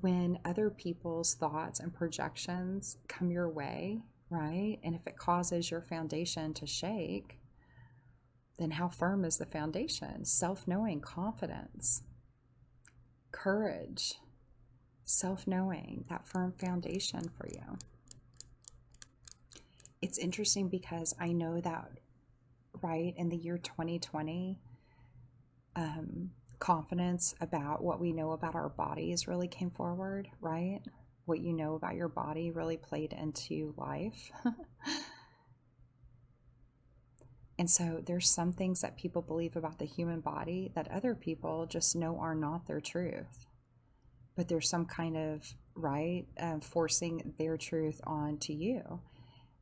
when other people's thoughts and projections come your way, right? And if it causes your foundation to shake, then how firm is the foundation? Self-knowing, confidence, courage, self-knowing, that firm foundation for you. It's interesting because I know that, right, in the year 2020, confidence about what we know about our bodies really came forward, right? What you know about your body really played into life. And so there's some things that people believe about the human body that other people just know are not their truth. But there's some kind of, right, forcing their truth onto you.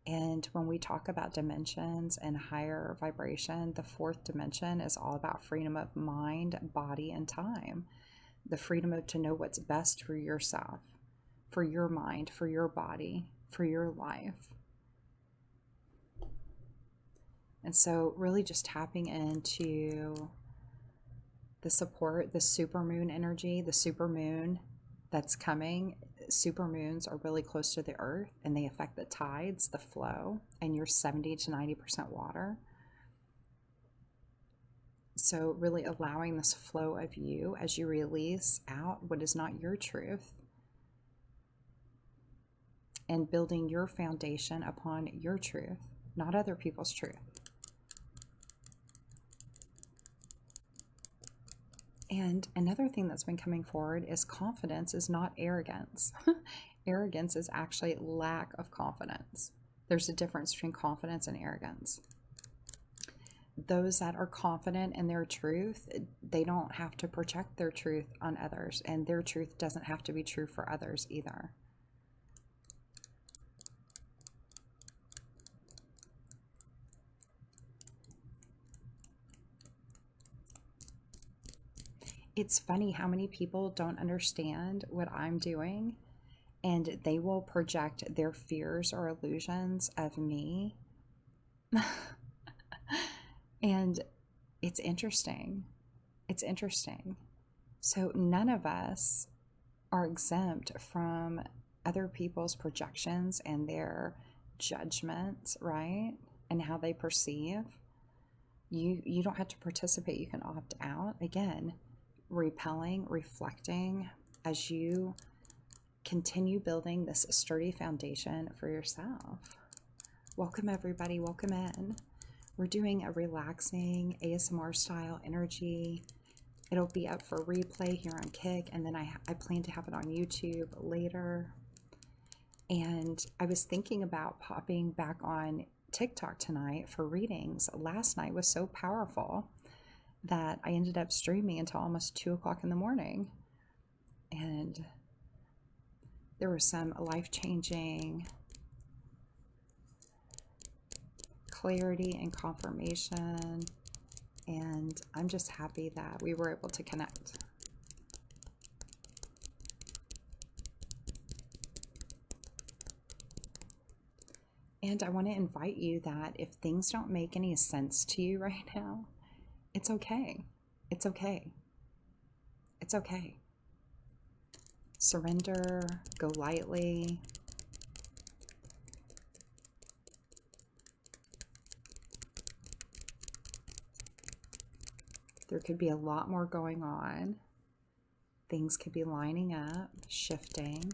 And when we talk about dimensions and higher vibration, the 4th dimension is all about freedom of mind, body, and time. The freedom to know what's best for yourself, for your mind, for your body, for your life. And so really just tapping into the support, the supermoon energy, the supermoon that's coming. Supermoons are really close to the earth, and they affect the tides, the flow, and you're 70 to 90% water. So really allowing this flow of you as you release out what is not your truth, and building your foundation upon your truth, not other people's truth. And another thing that's been coming forward is confidence is not arrogance. Arrogance is actually lack of confidence. There's a difference between confidence and arrogance. Those that are confident in their truth, they don't have to project their truth on others, and their truth doesn't have to be true for others either. It's funny how many people don't understand what I'm doing, and they will project their fears or illusions of me. And it's interesting. It's interesting. So none of us are exempt from other people's projections and their judgments, right? And how they perceive. You don't have to participate. You can opt out. Again, repelling, reflecting as you continue building this sturdy foundation for yourself. Welcome everybody, welcome in. We're doing a relaxing ASMR style energy. It'll be up for replay here on Kick, and then I plan to have it on YouTube later. And I was thinking about popping back on TikTok tonight for readings. Last night was so powerful that I ended up streaming until almost 2 o'clock in the morning. And there was some life-changing clarity and confirmation, and I'm just happy that we were able to connect. And I want to invite you that if things don't make any sense to you right now, it's okay. It's okay. It's okay. Surrender, go lightly. There could be a lot more going on. Things could be lining up, shifting.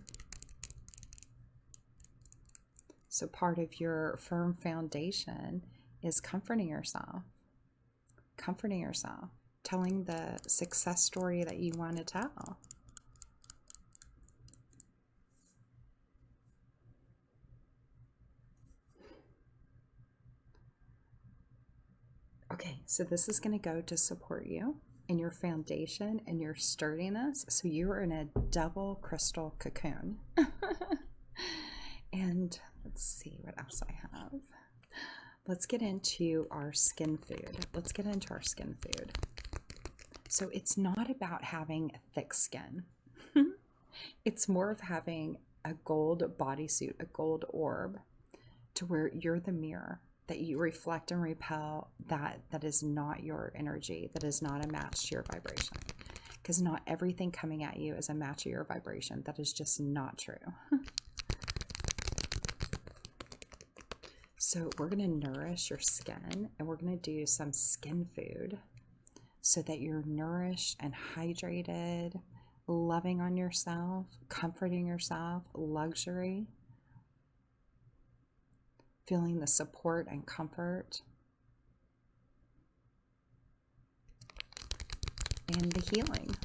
So part of your firm foundation is comforting yourself, telling the success story that you want to tell. Okay, so this is going to go to support you in your foundation and your sturdiness. So you are in a double crystal cocoon. And let's see what else I have. Let's get into our skin food. So it's not about having thick skin. It's more of having a gold bodysuit, a gold orb, to where you're the mirror, that you reflect and repel that is not your energy, that is not a match to your vibration. Because not everything coming at you is a match to your vibration. That is just not true. So we're going to nourish your skin, and we're going to do some skin food so that you're nourished and hydrated, loving on yourself, comforting yourself, luxury, feeling the support and comfort, and the healing.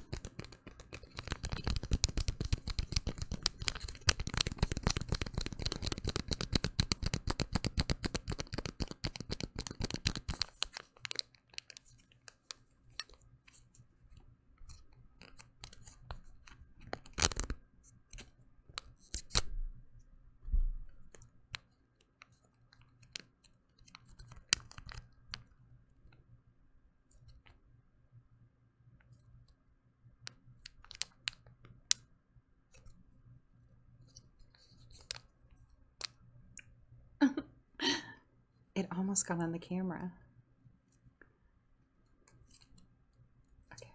It almost got on the camera. Okay.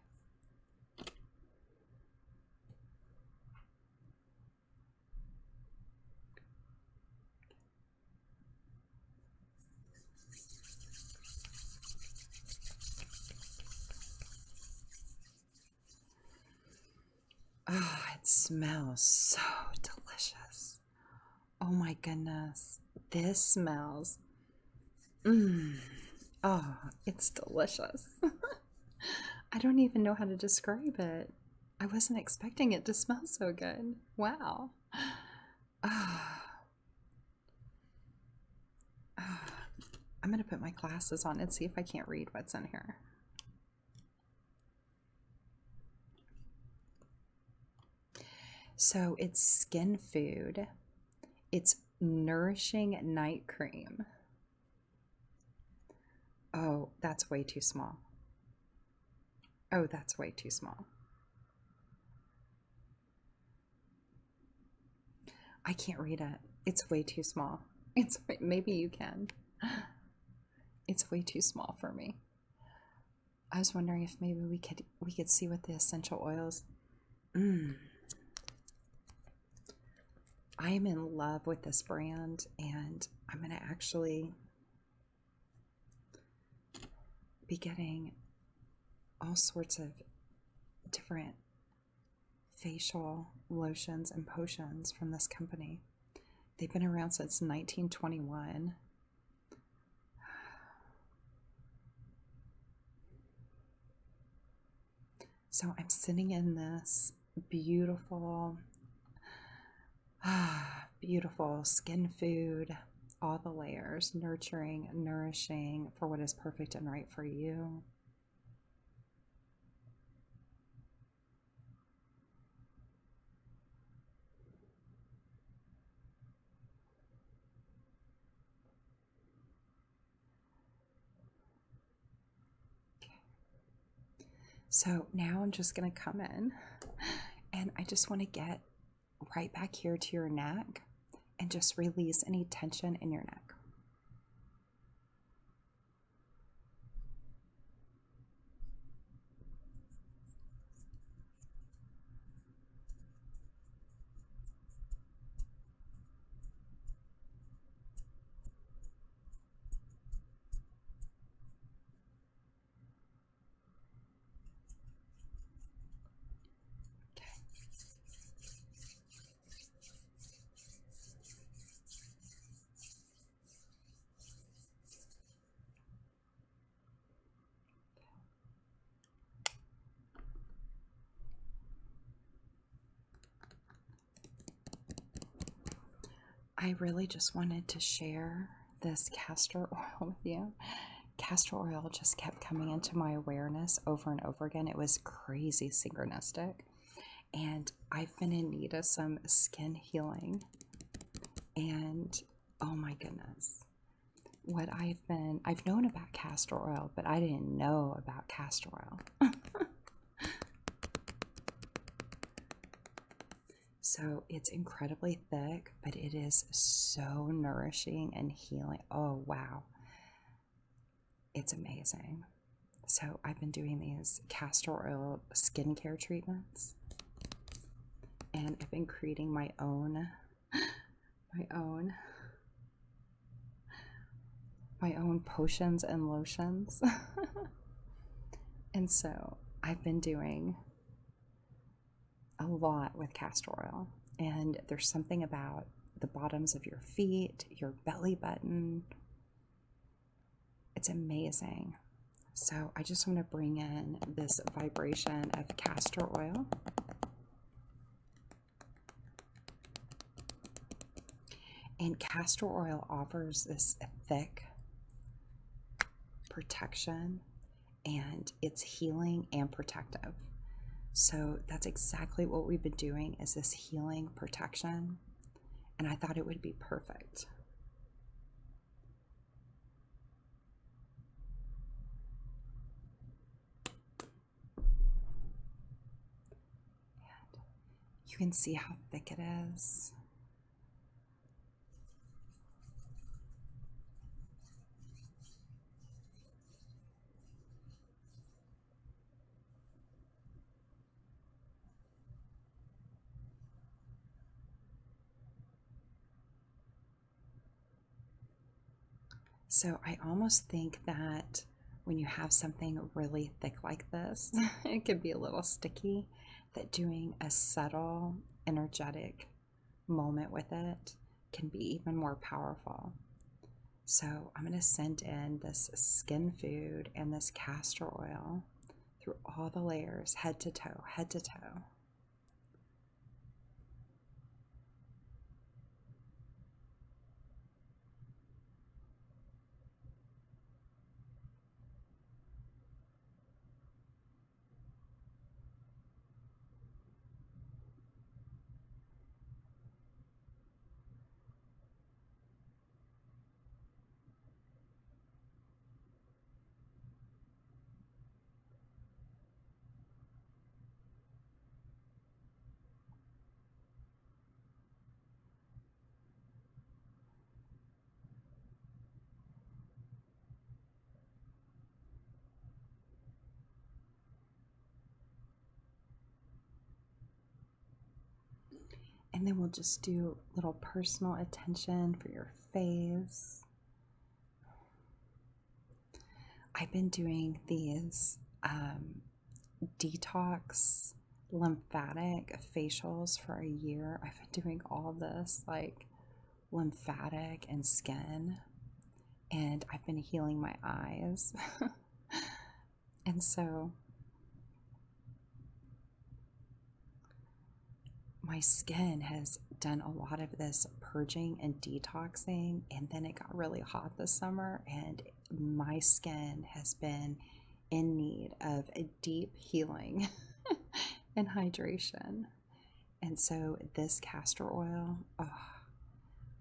Oh, it smells so delicious. Oh my goodness. This smells. Oh, it's delicious. I don't even know how to describe it. I wasn't expecting it to smell so good. Wow. I'm going to put my glasses on and see if I can't read what's in here. So it's skin food. It's nourishing night cream. Oh, that's way too small. Oh, that's way too small. I can't read it. It's way too small. Maybe you can. It's way too small for me. I was wondering if maybe we could see what the essential oils. I am in love with this brand, and I'm going to actually be getting all sorts of different facial lotions and potions from this company. They've been around since 1921. So I'm sitting in this beautiful skin food, all the layers, nurturing, nourishing for what is perfect and right for you. So now I'm just going to come in, and I just want to get right back here to your neck and just release any tension in your neck. I really just wanted to share this castor oil with you. Castor oil just kept coming into my awareness over and over again. It was crazy synchronistic. And I've been in need of some skin healing. And oh my goodness, I've known about castor oil, but I didn't know about castor oil. So it's incredibly thick, but it is so nourishing and healing. Oh, wow. It's amazing. So I've been doing these castor oil skincare treatments, and I've been creating my own potions and lotions. And so I've been doing a lot with castor oil, and there's something about the bottoms of your feet, your belly button. It's amazing. So I just want to bring in this vibration of castor oil. And castor oil offers this thick protection, and it's healing and protective. So that's exactly what we've been doing, is this healing protection. And I thought it would be perfect. And you can see how thick it is. So I almost think that when you have something really thick like this, it can be a little sticky, that doing a subtle, energetic moment with it can be even more powerful. So I'm going to send in this skin food and this castor oil through all the layers, head to toe, head to toe. And then we'll just do a little personal attention for your face. I've been doing these detox lymphatic facials for a year. I've been doing all this like lymphatic and skin, and I've been healing my eyes. And so my skin has done a lot of this purging and detoxing, and then it got really hot this summer, and my skin has been in need of a deep healing and hydration. And so this castor oil,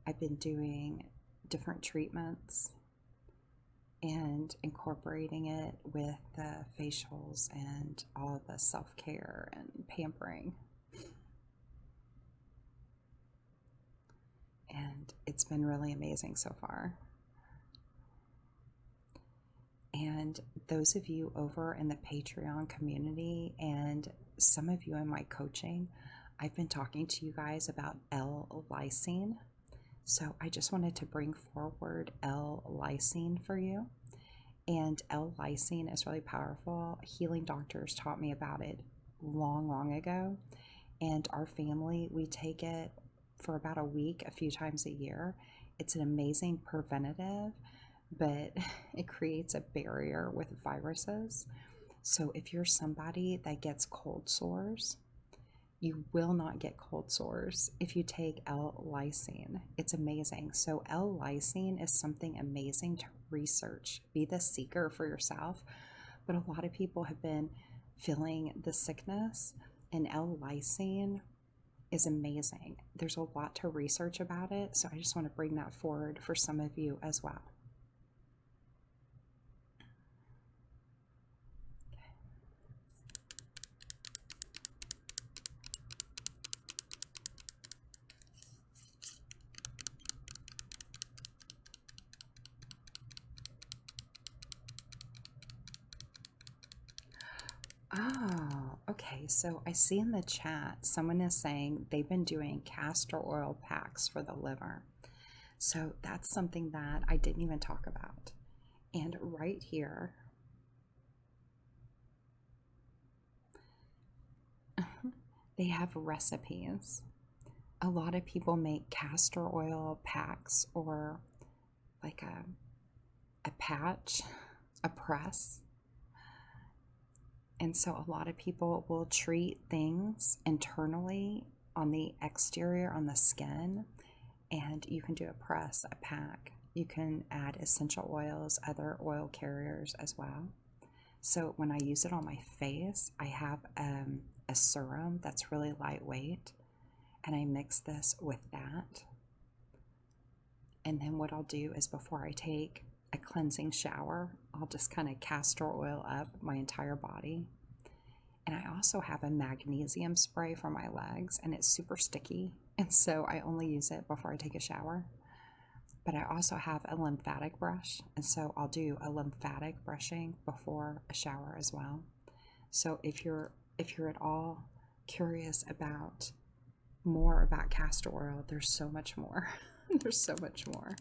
I've been doing different treatments and incorporating it with the facials and all the self-care and pampering. And it's been really amazing so far. And those of you over in the Patreon community and some of you in my coaching, I've been talking to you guys about L-lysine. So I just wanted to bring forward L-lysine for you. And L-lysine is really powerful. Healing doctors taught me about it long, long ago. And our family, we take it for about a week, a few times a year. It's an amazing preventative, but it creates a barrier with viruses. So if you're somebody that gets cold sores, you will not get cold sores if you take L-lysine. It's amazing. So L-lysine is something amazing to research. Be the seeker for yourself. But a lot of people have been feeling the sickness, and L-lysine is amazing. There's a lot to research about it, so I just want to bring that forward for some of you as well. Oh, okay. So I see in the chat someone is saying they've been doing castor oil packs for the liver. So that's something that I didn't even talk about. And right here, they have recipes. A lot of people make castor oil packs or like a patch, a press. And so a lot of people will treat things internally on the exterior, on the skin, and you can do a press, a pack. You can add essential oils, other oil carriers as well. So when I use it on my face, I have a serum that's really lightweight, and I mix this with that. And then what I'll do is before I take a cleansing shower, I'll just kind of castor oil up my entire body. And I also have a magnesium spray for my legs, and it's super sticky. And so I only use it before I take a shower. But I also have a lymphatic brush, and so I'll do a lymphatic brushing before a shower as well. So if you're at all curious about more about castor oil, there's so much more. There's so much more.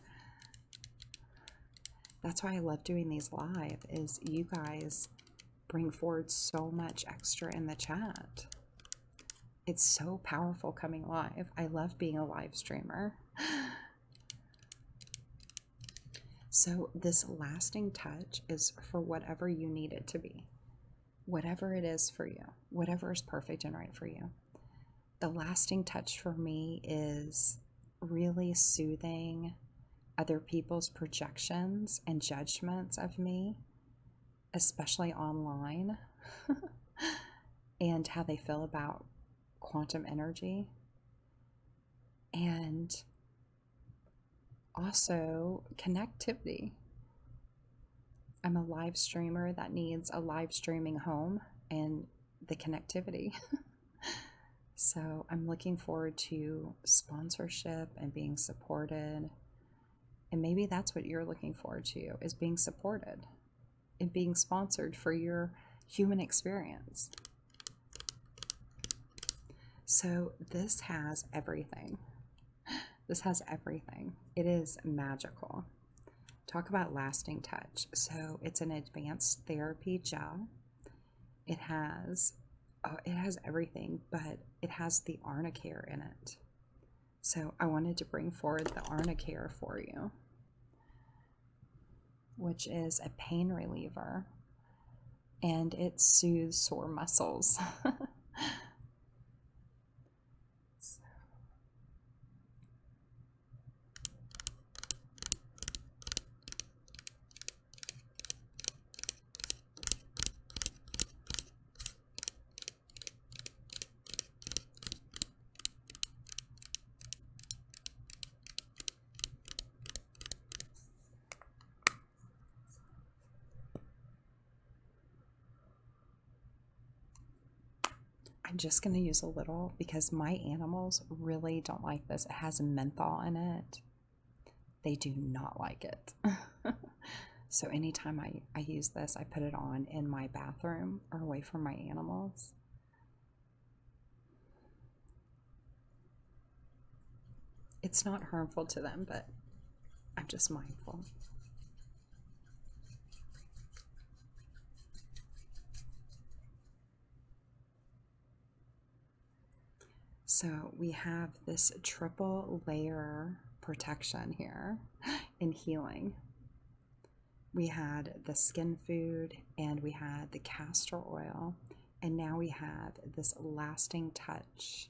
That's why I love doing these live, is you guys bring forward so much extra in the chat. It's so powerful coming live. I love being a live streamer. So this lasting touch is for whatever you need it to be. whatever it is for you, whatever is perfect and right for you. The lasting touch for me is really soothing other people's projections and judgments of me, especially online, and how they feel about quantum energy. And also connectivity. I'm a live streamer that needs a live streaming home and the connectivity. So I'm looking forward to sponsorship and being supported. And maybe that's what you're looking forward to, is being supported and being sponsored for your human experience. So this has everything. This has everything. It is magical. Talk about lasting touch. So it's an advanced therapy gel. It has everything, but it has the arnicare in it. So I wanted to bring forward the arnicare for you, which is a pain reliever, and it soothes sore muscles. I'm just going to use a little because my animals really don't like this. It has menthol in it. They do not like it. So anytime I use this, I put it on in my bathroom or away from my animals. It's not harmful to them, but I'm just mindful. So we have this triple layer protection here in healing. We had the skin food, and we had the castor oil, and now we have this lasting touch.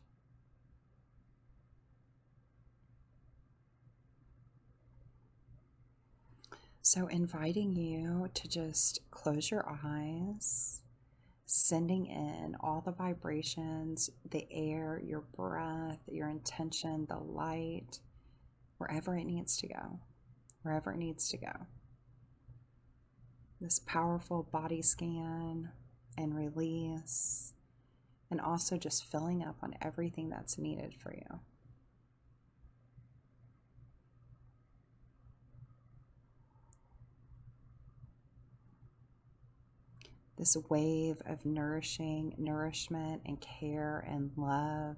So inviting you to just close your eyes, sending in all the vibrations, the air, your breath, your intention, the light, wherever it needs to go, wherever it needs to go. This powerful body scan and release, and also just filling up on everything that's needed for you. This wave of nourishment and care and love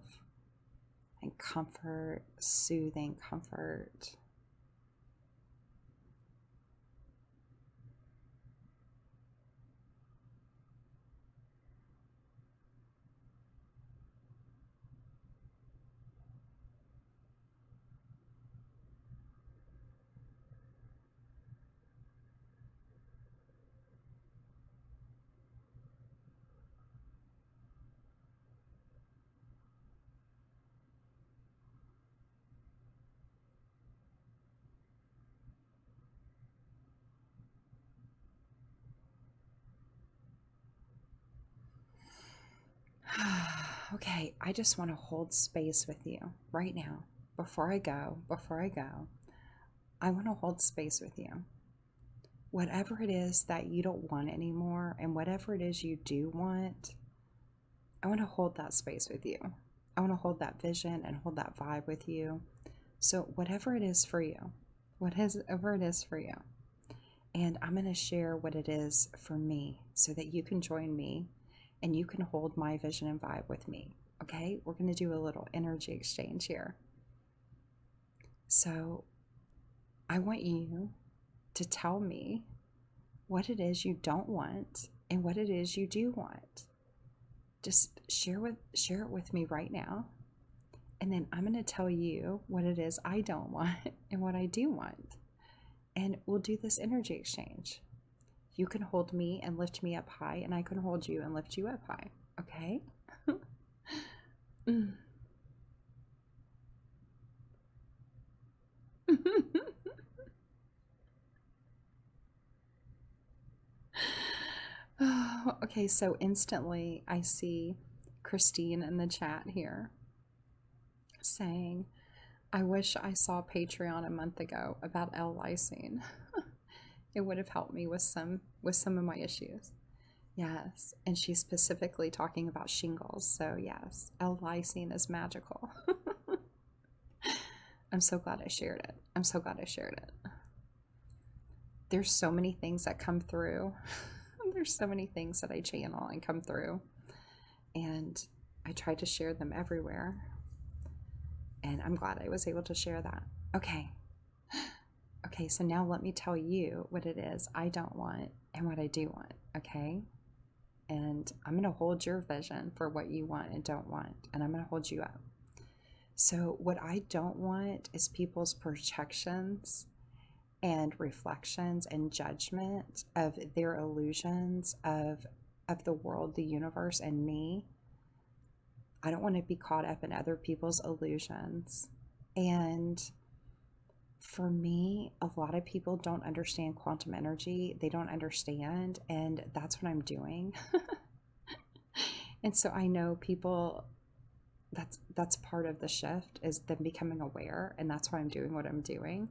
and comfort, soothing comfort. Okay, I just want to hold space with you right now. Before I go, I want to hold space with you. Whatever it is that you don't want anymore, and whatever it is you do want, I want to hold that space with you. I want to hold that vision and hold that vibe with you. So whatever it is for you, whatever it is for you. And I'm going to share what it is for me so that you can join me and you can hold my vision and vibe with me. Okay? We're going to do a little energy exchange here. So I want you to tell me what it is you don't want and what it is you do want. Just share it with me right now. And then I'm going to tell you what it is I don't want and what I do want. And we'll do this energy exchange. You can hold me and lift me up high, and I can hold you and lift you up high. Okay? Okay, so instantly I see Christine in the chat here saying, I wish I saw Patreon a month ago about L-lysine. It would have helped me with some of my issues. Yes, and she's specifically talking about shingles. So yes, L-lysine is magical. I'm so glad I shared it. I'm so glad I shared it. There's so many things that come through. There's so many things that I channel and come through, and I try to share them everywhere. And I'm glad I was able to share that. Okay. Okay, so now let me tell you what it is I don't want and what I do want, okay? And I'm going to hold your vision for what you want and don't want, and I'm going to hold you up. So what I don't want is people's projections and reflections and judgment of their illusions of the world, the universe, and me. I don't want to be caught up in other people's illusions. And for me, a lot of people don't understand quantum energy. They don't understand, and that's what I'm doing. And so I know people, that's part of the shift, is them becoming aware, and that's why I'm doing what I'm doing.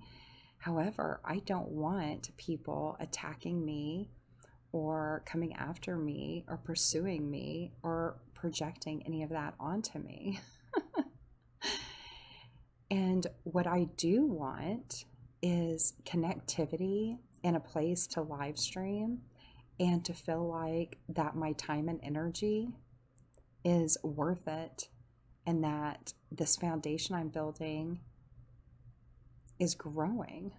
However, I don't want people attacking me or coming after me or pursuing me or projecting any of that onto me. And what I do want is connectivity and a place to live stream and to feel like that my time and energy is worth it, and that this foundation I'm building is growing.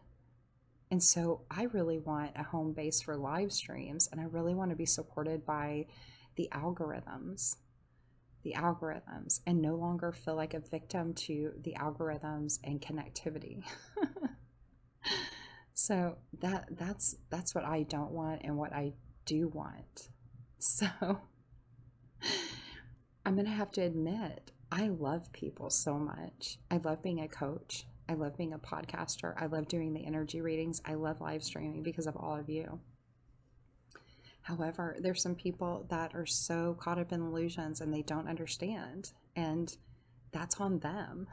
And so I really want a home base for live streams, and I really want to be supported by the algorithms, and no longer feel like a victim to the algorithms and connectivity. So that's what I don't want and what I do want. So I'm going to have to admit, I love people so much. I love being a coach. I love being a podcaster. I love doing the energy readings. I love live streaming because of all of you. However, there's some people that are so caught up in illusions and they don't understand, and that's on them.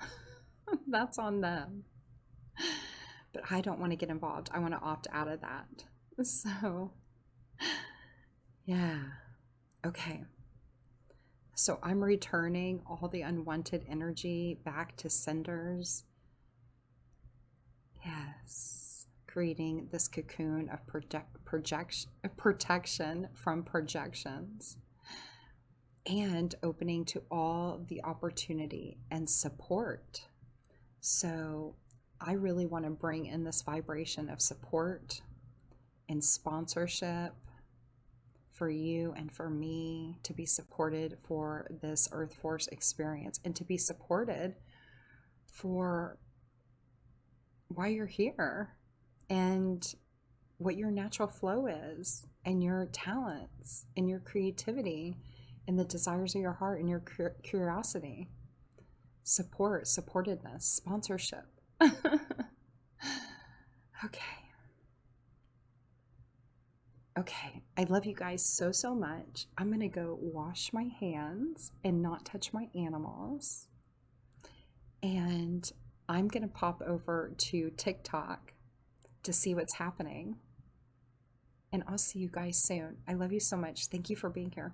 That's on them. But I don't want to get involved. I want to opt out of that. So, yeah. Okay. So I'm returning all the unwanted energy back to senders. Yes. Creating this cocoon of protection from projections, and opening to all the opportunity and support. So I really want to bring in this vibration of support and sponsorship for you and for me, to be supported for this Earth Force experience, and to be supported for why you're here and what your natural flow is, and your talents and your creativity and the desires of your heart and your curiosity. Support, supportedness, sponsorship. Okay, I love you guys so, so much. I'm going to go wash my hands and not touch my animals. And I'm going to pop over to TikTok to see what's happening. And I'll see you guys soon. I love you so much. Thank you for being here.